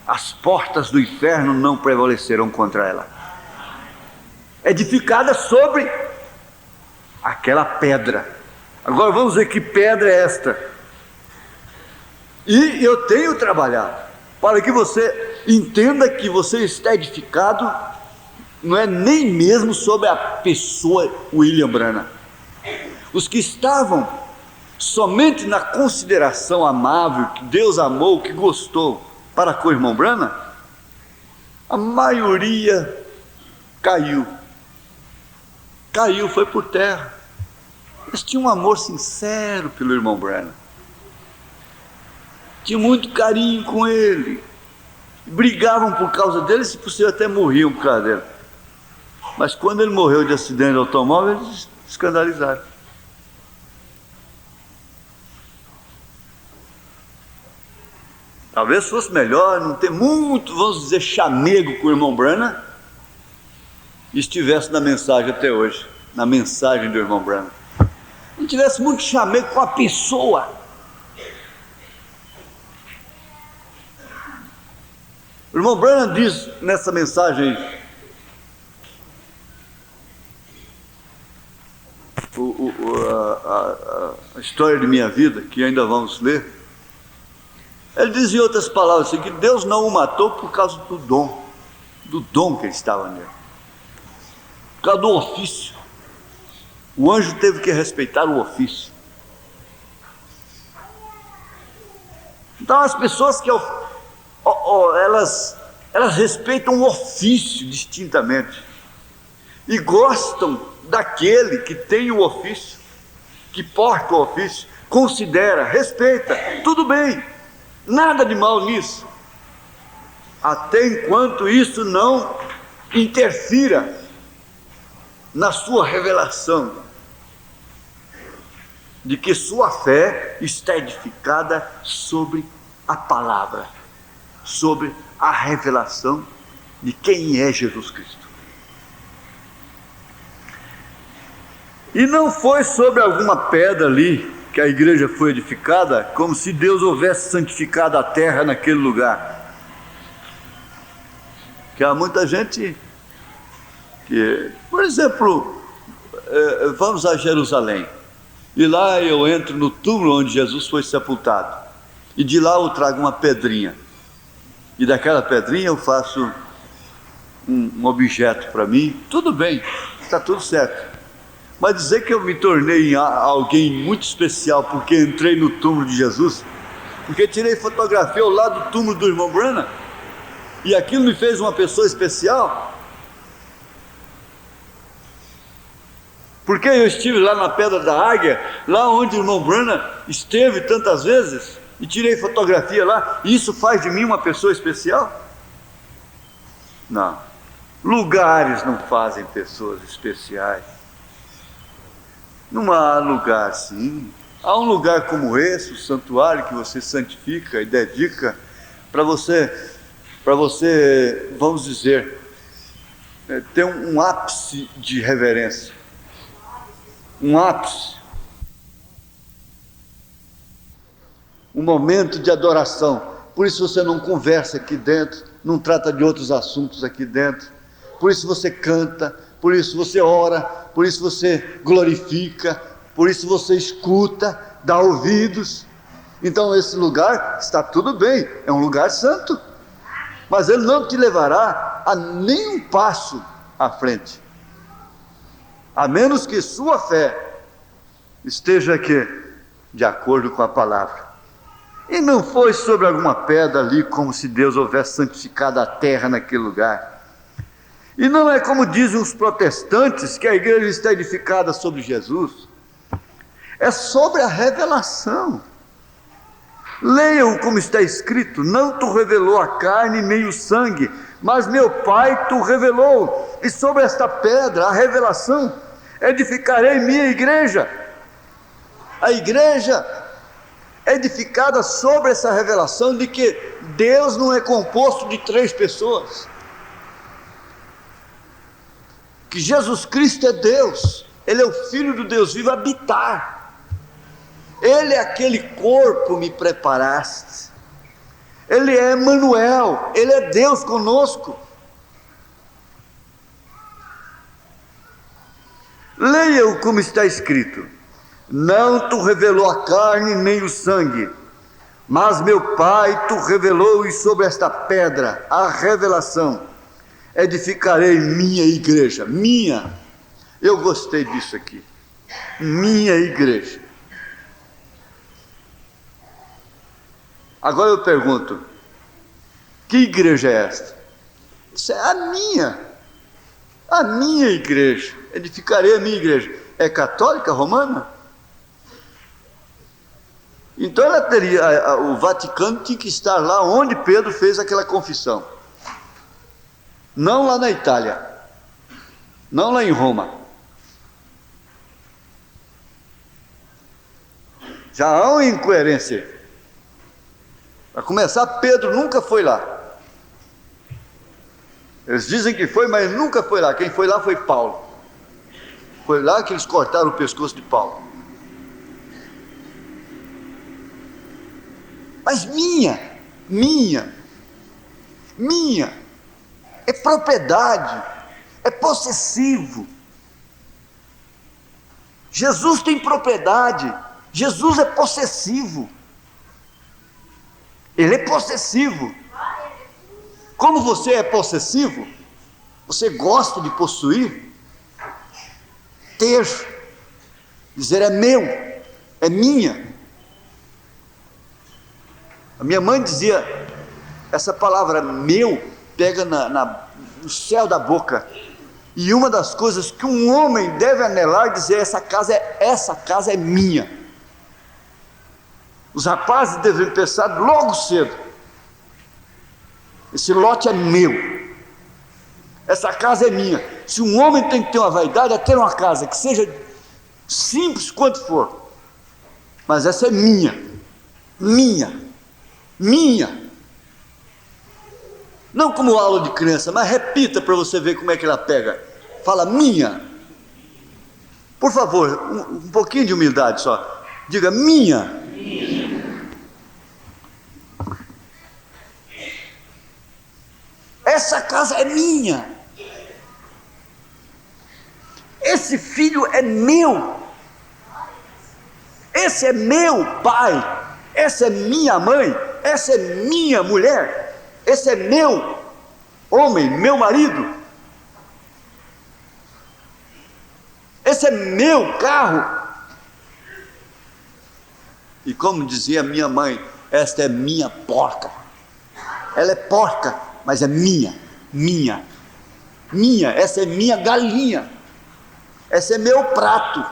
as portas do inferno não prevalecerão contra ela. Edificada sobre aquela pedra. Agora vamos ver que pedra é esta. E eu tenho trabalhado para que você entenda que você está edificado, não é nem mesmo sobre a pessoa William Branham. Os que estavam somente na consideração amável, que Deus amou, que gostou para com o irmão Branham, a maioria caiu, foi por terra. Eles tinham um amor sincero pelo irmão Branham, tinham muito carinho com ele, brigavam por causa dele, se possível até morriam por causa dele. Mas quando ele morreu de acidente de automóvel, eles escandalizaram. Talvez fosse melhor não ter muito, vamos dizer, chamego com o irmão Branham e estivesse na mensagem até hoje, na mensagem do irmão Branham. Não tivesse muito chamego com a pessoa. O irmão Branham diz nessa mensagem aí, a história de minha vida, que ainda vamos ler. Ele diz em outras palavras assim, que Deus não o matou por causa do dom que ele estava nele, por causa do ofício. O anjo teve que respeitar o ofício. Então as pessoas que elas respeitam o ofício distintamente e gostam daquele que tem o ofício, que porta o ofício, considera, respeita, tudo bem, nada de mal nisso, até enquanto isso não interfira na sua revelação de que sua fé está edificada sobre a palavra, sobre a revelação de quem é Jesus Cristo. E não foi sobre alguma pedra ali que a igreja foi edificada, como se Deus houvesse santificado a terra naquele lugar. Que há muita gente que, por exemplo, vamos a Jerusalém, e lá eu entro no túmulo onde Jesus foi sepultado, e de lá eu trago uma pedrinha, e daquela pedrinha eu faço um objeto para mim, tudo bem, está tudo certo. Mas dizer que eu me tornei alguém muito especial porque entrei no túmulo de Jesus, porque tirei fotografia ao lado do túmulo do irmão Branham, e aquilo me fez uma pessoa especial, porque eu estive lá na Pedra da Águia, lá onde o irmão Branham esteve tantas vezes, e tirei fotografia lá, e isso faz de mim uma pessoa especial? Não. Lugares não fazem pessoas especiais. Não há lugar assim. Há um lugar como esse, o santuário, que você santifica e dedica para você, vamos dizer, ter um ápice de reverência, um ápice, um momento de adoração. Por isso você não conversa aqui dentro, não trata de outros assuntos aqui dentro, por isso você canta, por isso você ora, por isso você glorifica, por isso você escuta, dá ouvidos. Então esse lugar está tudo bem, é um lugar santo, mas ele não te levará a nenhum passo à frente, a menos que sua fé esteja aqui de acordo com a palavra. E não foi sobre alguma pedra ali, como se Deus houvesse santificado a terra naquele lugar. E não é como dizem os protestantes, que a igreja está edificada sobre Jesus. É sobre a revelação. Leiam como está escrito: não tu revelou a carne nem o sangue, mas meu Pai tu revelou. E sobre esta pedra, a revelação, edificarei minha igreja. A igreja é edificada sobre essa revelação de que Deus não é composto de 3 pessoas, que Jesus Cristo é Deus, Ele é o Filho do Deus vivo habitar, Ele é aquele corpo me preparaste, Ele é Emanuel, Ele é Deus conosco. Leiam como está escrito: não tu revelou a carne nem o sangue, mas meu Pai tu revelou, e sobre esta pedra, a revelação, edificarei minha igreja. Minha, eu gostei disso aqui, minha igreja. Agora eu pergunto: que igreja é esta? Isso é a minha igreja. Edificarei a minha igreja. É católica romana? Então ela teria, o Vaticano tinha que estar lá onde Pedro fez aquela confissão, não lá na Itália, não lá em Roma. Já há uma incoerência. Para começar, Pedro nunca foi lá. Eles dizem que foi, mas nunca foi lá. Quem foi lá foi Paulo. Foi lá que eles cortaram o pescoço de Paulo. Mas minha, é propriedade, é possessivo. Jesus tem propriedade, Jesus é possessivo. Ele é possessivo. Como você é possessivo, você gosta de possuir, ter, dizer é meu, é minha. A minha mãe dizia, essa palavra meu pega no céu da boca, e uma das coisas que um homem deve anelar, dizer, essa casa é minha. Os rapazes devem pensar logo cedo: esse lote é meu, essa casa é minha. Se um homem tem que ter uma vaidade, é ter uma casa que seja simples quanto for, mas essa é minha. Não como aula de criança, mas repita para você ver como é que ela pega. Fala minha. Por favor, um pouquinho de humildade só. Diga minha. Essa casa é minha. Esse filho é meu. Esse é meu pai. Essa é minha mãe. Essa é minha mulher. Esse é meu homem, meu marido. Esse é meu carro. E como dizia minha mãe, esta é minha porca. Ela é porca, mas é minha. Essa é minha galinha. Esse é meu prato.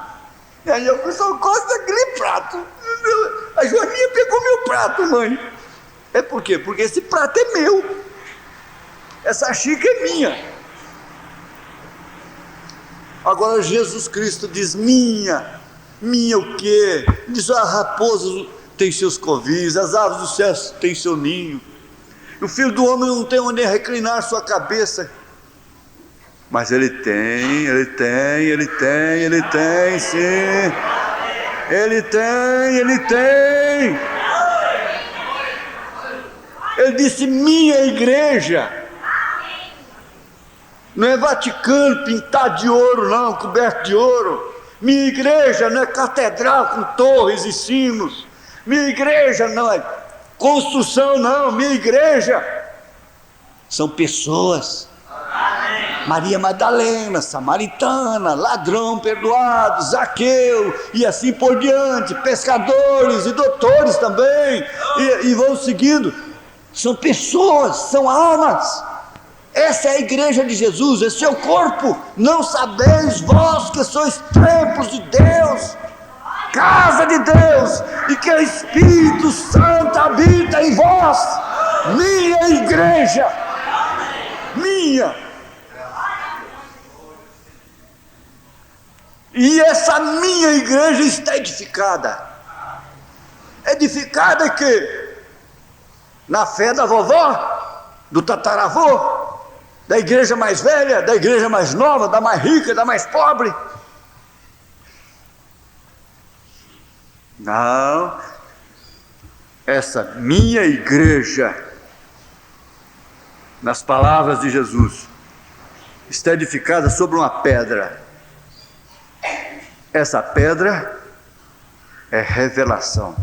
E aí eu só gosto daquele prato. A Joaninha pegou meu prato, mãe. É por quê? Porque esse prato é meu. Essa xícara é minha. Agora Jesus Cristo diz minha o quê? Diz: a raposa tem seus covis, as aves do céu têm seu ninho, o filho do homem não tem onde reclinar sua cabeça. Mas ele tem, sim. Ele tem. Ele disse minha igreja. Não é Vaticano pintado de ouro, não, coberto de ouro. Minha igreja não é catedral com torres e sinos. Minha igreja não é construção, não. Minha igreja são pessoas. Maria Madalena, samaritana, ladrão perdoado, Zaqueu, e assim por diante, pescadores e doutores também, e vão seguindo. São pessoas, são almas. Essa é a igreja de Jesus, esse é o corpo. Não sabeis vós que sois templos de Deus, casa de Deus e que o Espírito Santo habita em vós, minha igreja, minha. E essa minha igreja está edificada. Edificada que? Na fé da vovó, do tataravô, da igreja mais velha, da igreja mais nova, da mais rica, da mais pobre. Não, essa minha igreja, nas palavras de Jesus, está edificada sobre uma pedra. Essa pedra é revelação.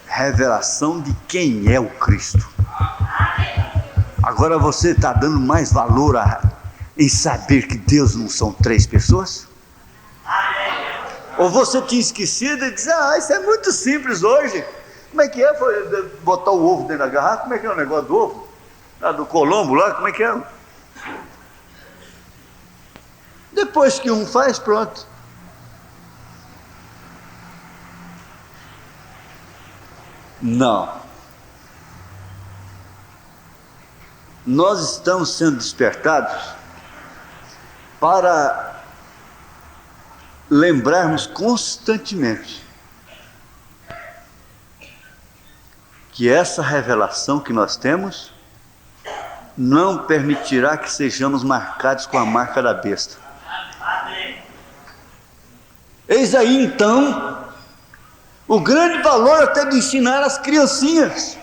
Revelação de quem é o Cristo. Agora você está dando mais valor em saber que Deus não são 3 pessoas? Ou você tinha esquecido e diz, isso é muito simples hoje. Como é que é? Foi botar o ovo dentro da garrafa? Como é que é o negócio do ovo? Do Colombo lá, como é que é? Depois que um faz, pronto. Não. Nós estamos sendo despertados para lembrarmos constantemente que essa revelação que nós temos não permitirá que sejamos marcados com a marca da besta. Eis aí então o grande valor até de ensinar as criancinhas.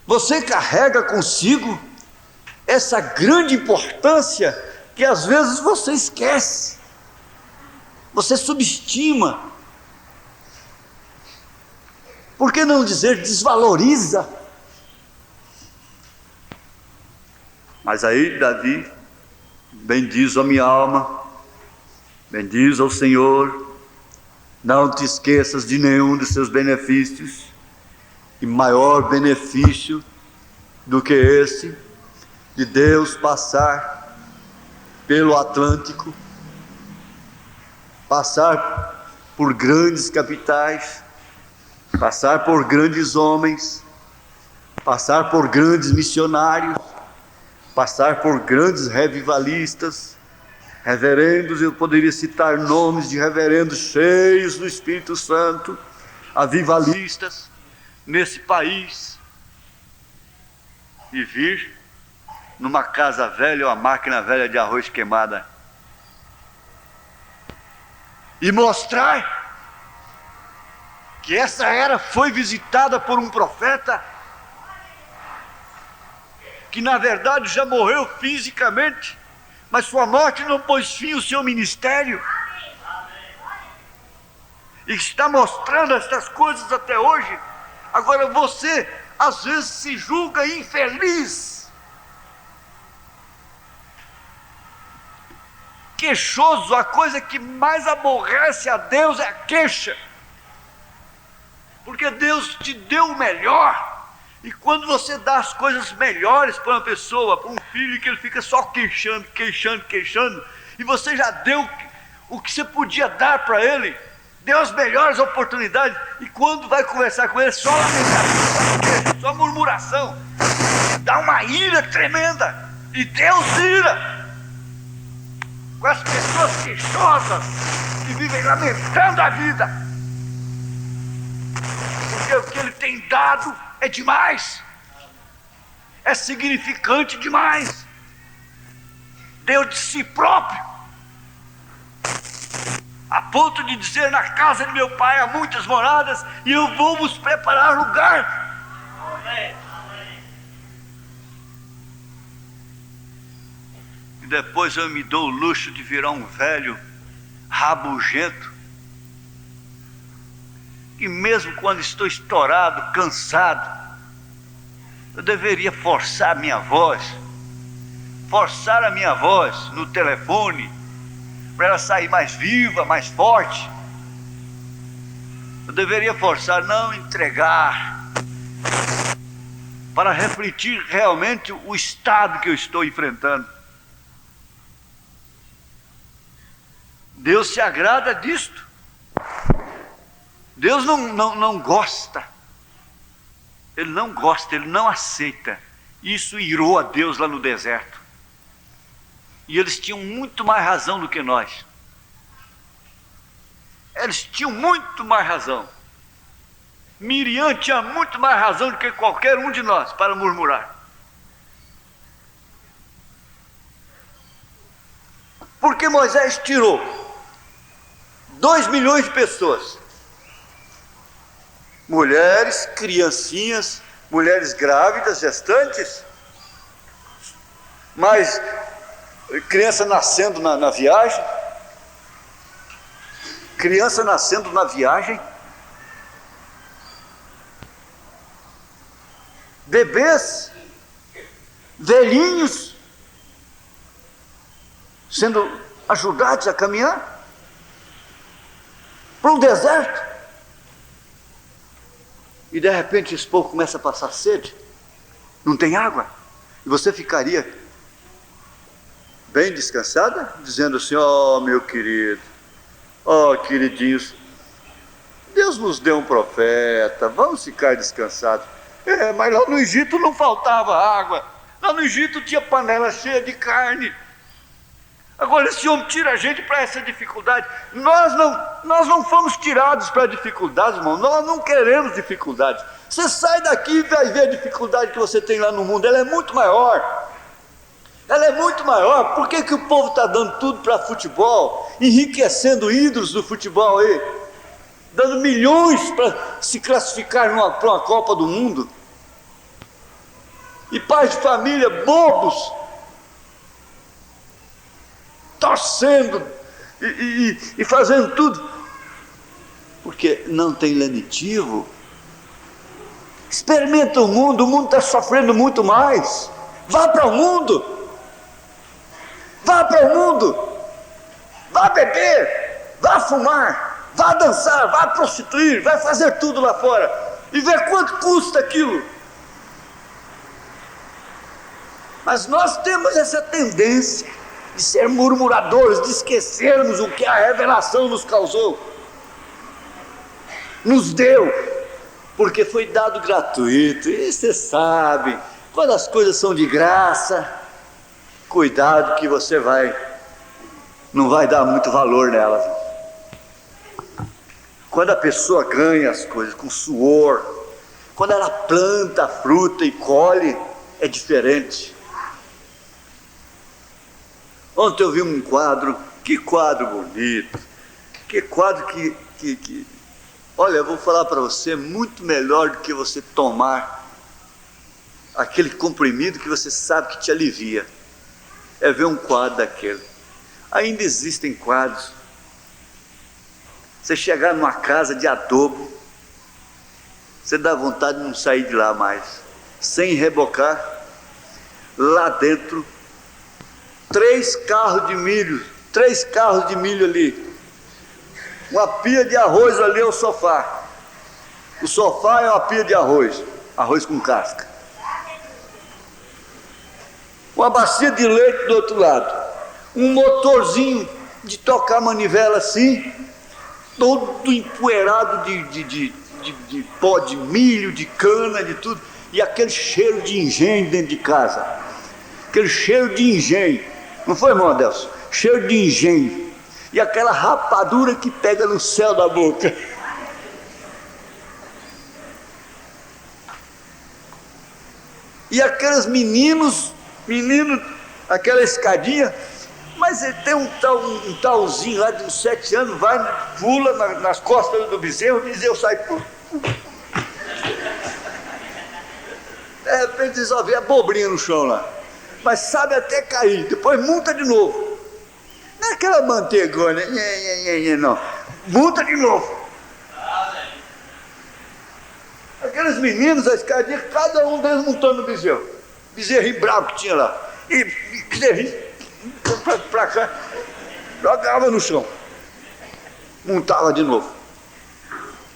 Você carrega consigo essa grande importância que às vezes você esquece, você subestima, por que não dizer desvaloriza? Mas aí Davi bendiz a minha alma, bendiz ao Senhor, não te esqueças de nenhum dos seus benefícios, e maior benefício do que esse, de Deus passar pelo Atlântico, passar por grandes capitais, passar por grandes homens, passar por grandes missionários, passar por grandes revivalistas, reverendos. Eu poderia citar nomes de reverendos cheios do Espírito Santo, avivalistas nesse país, e vir numa casa velha ou uma máquina velha de arroz queimada e mostrar que essa era foi visitada por um profeta que na verdade já morreu fisicamente, mas sua morte não pôs fim ao seu ministério, e está mostrando essas coisas até hoje. Agora você às vezes se julga infeliz, queixoso. A coisa que mais aborrece a Deus é a queixa, porque Deus te deu o melhor. E quando você dá as coisas melhores para uma pessoa, para um filho, que ele fica só queixando, e você já deu o que você podia dar para ele, deu as melhores oportunidades, e quando vai conversar com ele, só lamentação, só murmuração, dá uma ira tremenda, e Deus ira com as pessoas queixosas que vivem lamentando a vida, porque o que ele tem dado é demais, é significante demais. Deu de si próprio, a ponto de dizer: na casa de meu pai há muitas moradas, e eu vou vos preparar lugar. E depois eu me dou o luxo de virar um velho rabugento, e mesmo quando estou estourado, cansado, eu deveria forçar a minha voz no telefone, para ela sair mais viva, mais forte. Eu deveria forçar, não entregar, para refletir realmente o estado que eu estou enfrentando. Deus se agrada disto. Deus não gosta. Ele não gosta, ele não aceita. Isso irou a Deus lá no deserto. E eles tinham muito mais razão do que nós. Eles tinham muito mais razão. Miriam tinha muito mais razão do que qualquer um de nós para murmurar. Porque Moisés tirou 2 milhões de pessoas. Mulheres, criancinhas, mulheres grávidas, gestantes, mas criança nascendo na viagem, criança nascendo na viagem, bebês, velhinhos, sendo ajudados a caminhar para um deserto. E de repente esse povo começa a passar sede, não tem água, e você ficaria bem descansada, dizendo assim: ó, meu querido, ó, queridinhos, Deus nos deu um profeta, vamos ficar descansados. Mas lá no Egito não faltava água, lá no Egito tinha panela cheia de carne. Agora esse homem tira a gente para essa dificuldade. Nós não fomos tirados para dificuldades, irmão. Nós não queremos dificuldades. Você sai daqui e vai ver a dificuldade que você tem lá no mundo. Ela é muito maior. Ela é muito maior. Por que o povo está dando tudo para futebol? Enriquecendo ídolos do futebol aí? Dando milhões para se classificar para uma Copa do Mundo? E pais de família bobos, torcendo e fazendo tudo, porque não tem lenitivo. Experimenta o mundo está sofrendo muito mais. Vá para o mundo, vá para o mundo, vá beber, vá fumar, vá dançar, vá prostituir, vai fazer tudo lá fora e ver quanto custa aquilo. Mas nós temos essa tendência de ser murmuradores, de esquecermos o que a revelação nos causou, nos deu, porque foi dado gratuito. E você sabe, quando as coisas são de graça, cuidado que você não vai dar muito valor nelas. Quando a pessoa ganha as coisas com suor, quando ela planta a fruta e colhe, é diferente. Ontem eu vi um quadro, que quadro bonito, que quadro que olha, eu vou falar para você, muito melhor do que você tomar aquele comprimido que você sabe que te alivia, é ver um quadro daquele. Ainda existem quadros, você chegar numa casa de adobo, você dá vontade de não sair de lá mais, sem rebocar, lá dentro, 3 carros de milho ali, uma pia de arroz ali é o sofá é uma pia de arroz com casca, uma bacia de leite do outro lado, um motorzinho de tocar manivela assim, todo empoeirado de pó de milho, de cana, de tudo, e aquele cheiro de engenho dentro de casa, aquele cheiro de engenho. Não foi, irmão Adelson? Cheiro de engenho. E aquela rapadura que pega no céu da boca. E aqueles meninos, aquela escadinha, mas tem um talzinho lá de uns 7 anos, pula nas costas do bezerro, o bezerro sai. De repente só vê a abobrinha no chão lá. Mas sabe até cair, depois multa de novo. Não é aquela mantegona, não. Multa de novo. Aqueles meninos, a escadinha, cada um deles montando no bezerro. Bezerrinho bravo que tinha lá. E bezerrinho pra cá, jogava no chão. Montava de novo.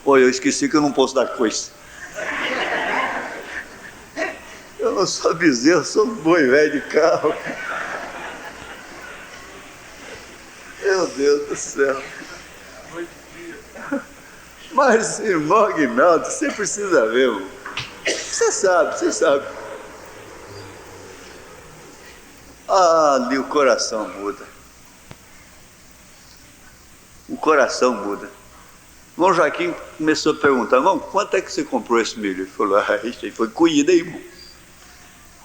Oi, eu esqueci que eu não posso dar coisa. Eu não sou bezerro, sou boi velho de carro. Meu Deus do céu. Mas, irmão Aguinaldo, você precisa ver, irmão. Você sabe. Ali o coração muda. O coração muda. Irmão Joaquim começou a perguntar: irmão, quanto é que você comprou esse milho? Ele falou: isso aí foi coída aí, irmão.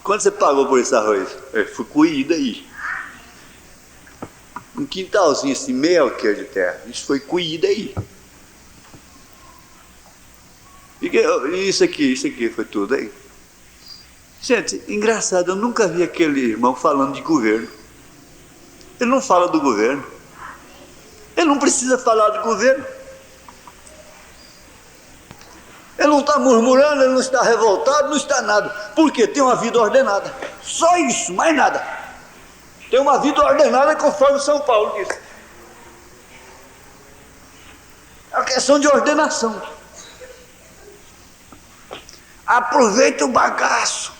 Quanto você pagou por esse arroz? Foi coída aí. Um quintalzinho assim, meio alqueire de terra. Isso foi coída aí. E isso aqui foi tudo aí. Gente, engraçado, eu nunca vi aquele irmão falando de governo. Ele não fala do governo. Ele não precisa falar do governo. Ele não está murmurando, ele não está revoltado, não está nada. Porque tem uma vida ordenada. Só isso, mais nada. Tem uma vida ordenada conforme São Paulo diz. É uma questão de ordenação. Aproveita o bagaço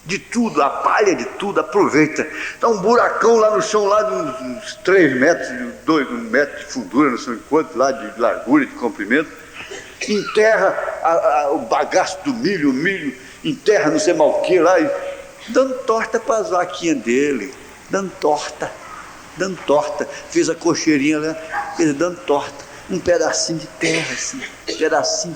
de tudo, a palha de tudo, aproveita. Está um buracão lá no chão, lá de uns 3 metros, 1 metro de fundura, não sei quanto, lá de largura, de comprimento. Enterra o bagaço do milho, o milho, enterra não sei mal o que lá, dando torta para as vaquinhas dele, dando torta. Fez a cocheirinha lá, dando torta. Um pedacinho de terra assim,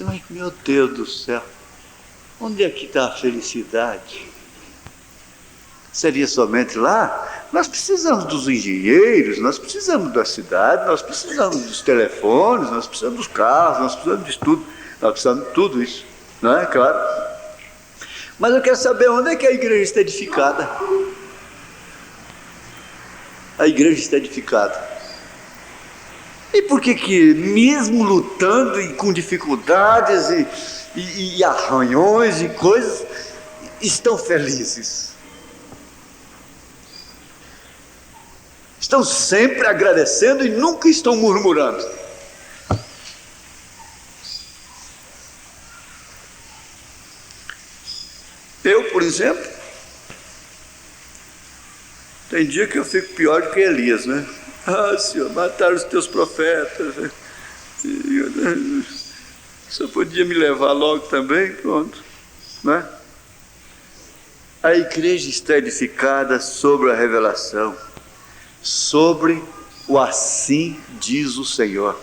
Mas, meu Deus do céu, onde é que está a felicidade? Seria somente lá? Nós precisamos dos engenheiros, nós precisamos da cidade, nós precisamos dos telefones, nós precisamos dos carros, nós precisamos disso tudo, nós precisamos de tudo isso, não é? Claro. Mas eu quero saber onde é que a igreja está edificada. A igreja está edificada. E por que mesmo lutando e com dificuldades e arranhões e coisas, estão felizes? Estão sempre agradecendo e nunca estão murmurando. Eu, por exemplo, tem dia que eu fico pior do que Elias, né? Senhor, mataram os teus profetas. Só podia me levar logo também, pronto, né? A igreja está edificada sobre a revelação, sobre o assim diz o Senhor.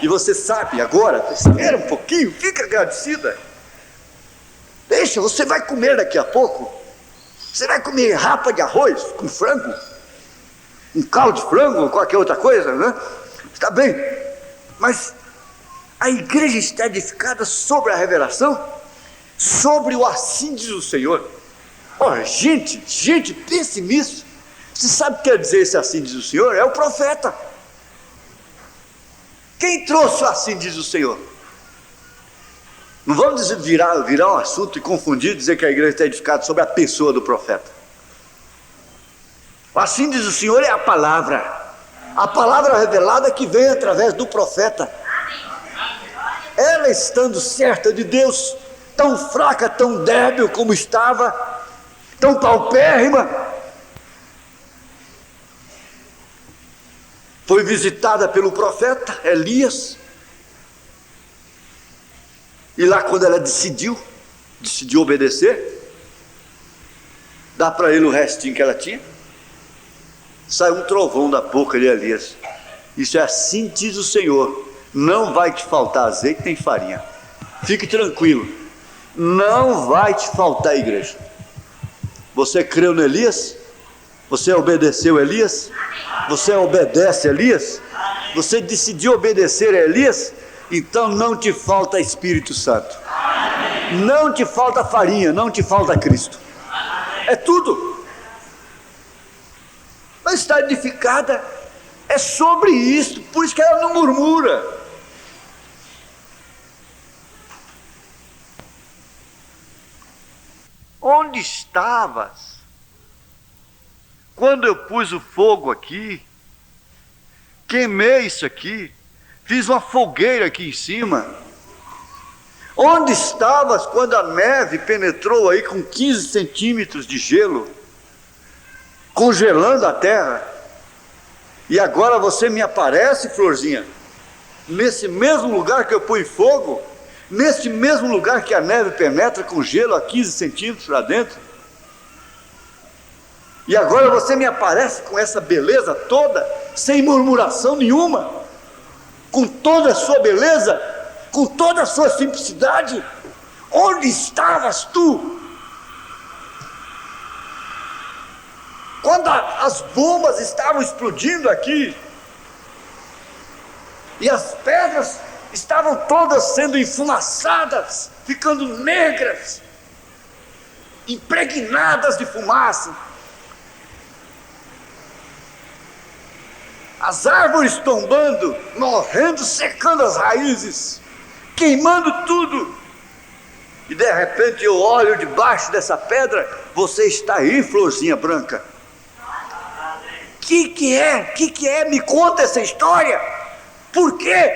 E você sabe agora, espera um pouquinho, fica agradecida. Deixa, você vai comer daqui a pouco. Você vai comer rapa de arroz com frango, um caldo de frango ou qualquer outra coisa, né? Está bem, mas a igreja está edificada sobre a revelação, sobre o assim diz o Senhor. Ora, gente, pense nisso. Você sabe o que quer dizer esse assim diz o Senhor? É o profeta. Quem trouxe o assim diz o Senhor? Não vamos virar um assunto e confundir, dizer que a igreja está edificada sobre a pessoa do profeta. O assim diz o Senhor é a palavra revelada que vem através do profeta. Ela estando certa de Deus, tão fraca, tão débil como estava, tão paupérrima, foi visitada pelo profeta Elias. E lá quando ela decidiu obedecer, dar para ele o restinho que ela tinha, saiu um trovão da boca de Elias. Isso é assim diz o Senhor: não vai te faltar azeite nem farinha. Fique tranquilo, não vai te faltar, igreja. Você creu no Elias? Você obedeceu Elias? Você obedece Elias? Você decidiu obedecer a Elias? Então não te falta Espírito Santo, não te falta farinha, não te falta Cristo. É tudo. Mas está edificada é sobre isso, por isso que ela não murmura. Onde estavas quando eu pus o fogo aqui, queimei isso aqui, fiz uma fogueira aqui em cima? Onde estavas quando a neve penetrou aí com 15 centímetros de gelo, congelando a terra? E agora você me aparece, florzinha, nesse mesmo lugar que eu pus fogo, nesse mesmo lugar que a neve penetra com gelo a 15 centímetros lá dentro? E agora você me aparece com essa beleza toda, sem murmuração nenhuma, com toda a sua beleza, com toda a sua simplicidade. Onde estavas tu quando as bombas estavam explodindo aqui e as pedras estavam todas sendo enfumaçadas, ficando negras, impregnadas de fumaça? As árvores tombando, morrendo, secando as raízes, queimando tudo. E de repente eu olho debaixo dessa pedra, você está aí, florzinha branca. Que é? Me conta essa história. Por quê?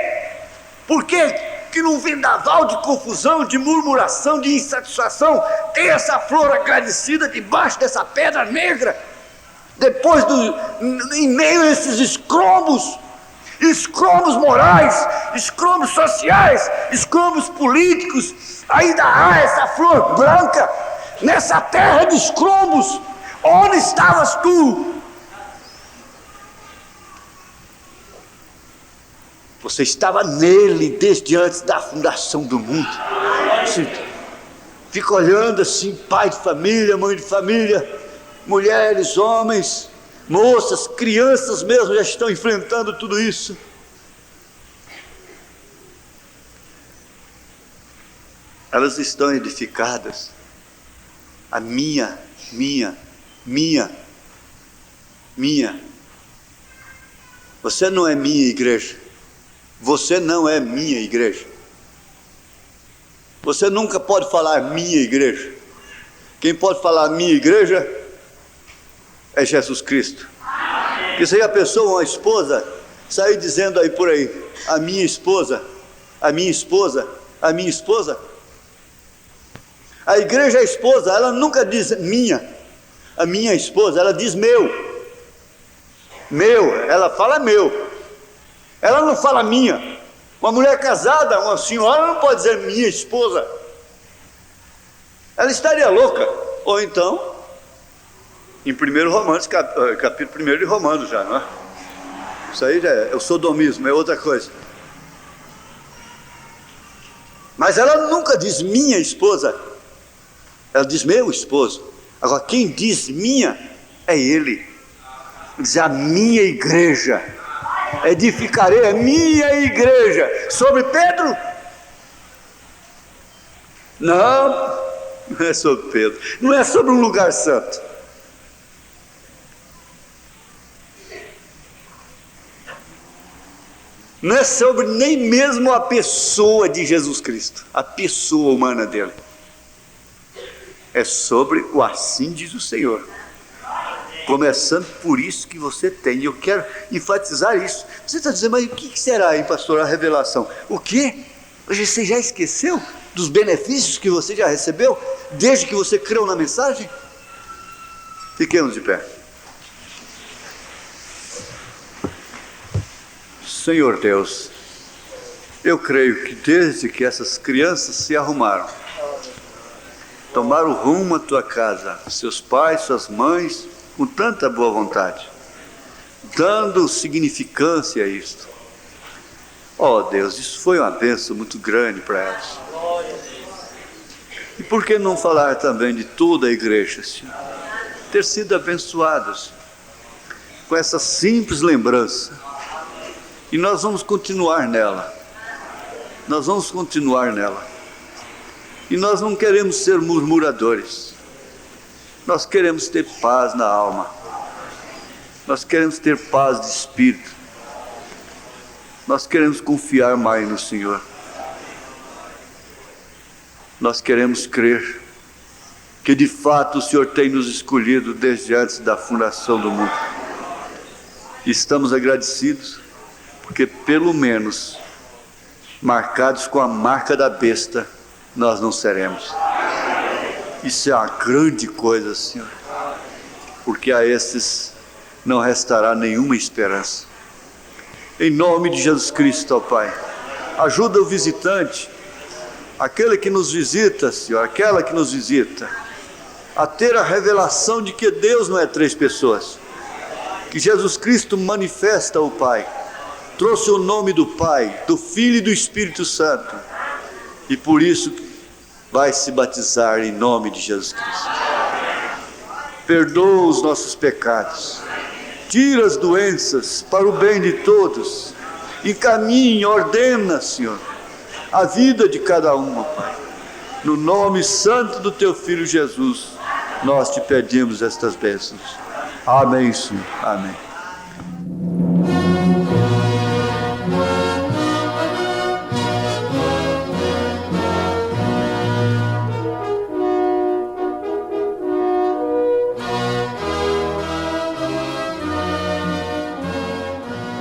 Por que num vendaval de confusão, de murmuração, de insatisfação, tem essa flor agradecida debaixo dessa pedra negra? Depois em meio a esses escrombos morais, escrombos sociais, escrombos políticos, ainda há essa flor branca nessa terra de escrombos. Onde estavas tu? Você estava nele desde antes da fundação do mundo. Você fica olhando assim, pai de família, mãe de família, mulheres, homens, moças, crianças mesmo já estão enfrentando tudo isso. Elas estão edificadas. A minha. Você não é minha igreja. Você não é minha igreja. Você nunca pode falar minha igreja. Quem pode falar minha igreja é Jesus Cristo. Porque se a pessoa, uma esposa, sair dizendo aí por aí, a minha esposa, a minha esposa, a minha esposa, a igreja é esposa, ela nunca diz minha, a minha esposa, ela diz meu, ela fala meu, ela não fala minha. Uma mulher casada, uma senhora, não pode dizer minha esposa, ela estaria louca. Ou então, em 1 Romanos, capítulo 1 de Romanos já, não é? Isso aí já é o sodomismo, é outra coisa. Mas ela nunca diz minha esposa, ela diz meu esposo. Agora quem diz minha é ele. Diz a minha igreja, edificarei a minha igreja. Sobre Pedro? Não é sobre Pedro, não é sobre um lugar santo. Não é sobre nem mesmo a pessoa de Jesus Cristo, a pessoa humana dele. É sobre o assim diz o Senhor. Começando por isso que você tem. E eu quero enfatizar isso. Você está dizendo, mas o que será, hein, pastor, a revelação? O quê? Você já esqueceu dos benefícios que você já recebeu desde que você creu na mensagem? Fiquemos de pé. Senhor Deus, eu creio que desde que essas crianças se arrumaram, tomaram rumo à tua casa, seus pais, suas mães, com tanta boa vontade, dando significância a isto. Oh Deus, isso foi uma bênção muito grande para elas. E por que não falar também de toda a igreja, Senhor? Ter sido abençoados com essa simples lembrança. E nós vamos continuar nela. Nós vamos continuar nela. E nós não queremos ser murmuradores. Nós queremos ter paz na alma. Nós queremos ter paz de espírito. Nós queremos confiar mais no Senhor. Nós queremos crer que de fato o Senhor tem nos escolhido desde antes da fundação do mundo. E estamos agradecidos, porque pelo menos, marcados com a marca da besta, nós não seremos. Isso é uma grande coisa, Senhor, porque a esses não restará nenhuma esperança. Em nome de Jesus Cristo, ó Pai, ajuda o visitante, aquele que nos visita, Senhor, aquela que nos visita, a ter a revelação de que Deus não é três pessoas, que Jesus Cristo manifesta o Pai, trouxe o nome do Pai, do Filho e do Espírito Santo, e por isso vai se batizar em nome de Jesus Cristo. Perdoa os nossos pecados, tira as doenças para o bem de todos, encaminha, ordena, Senhor, a vida de cada um, ó Pai. No nome santo do Teu Filho Jesus, nós te pedimos estas bênçãos. Amém, Senhor. Amém.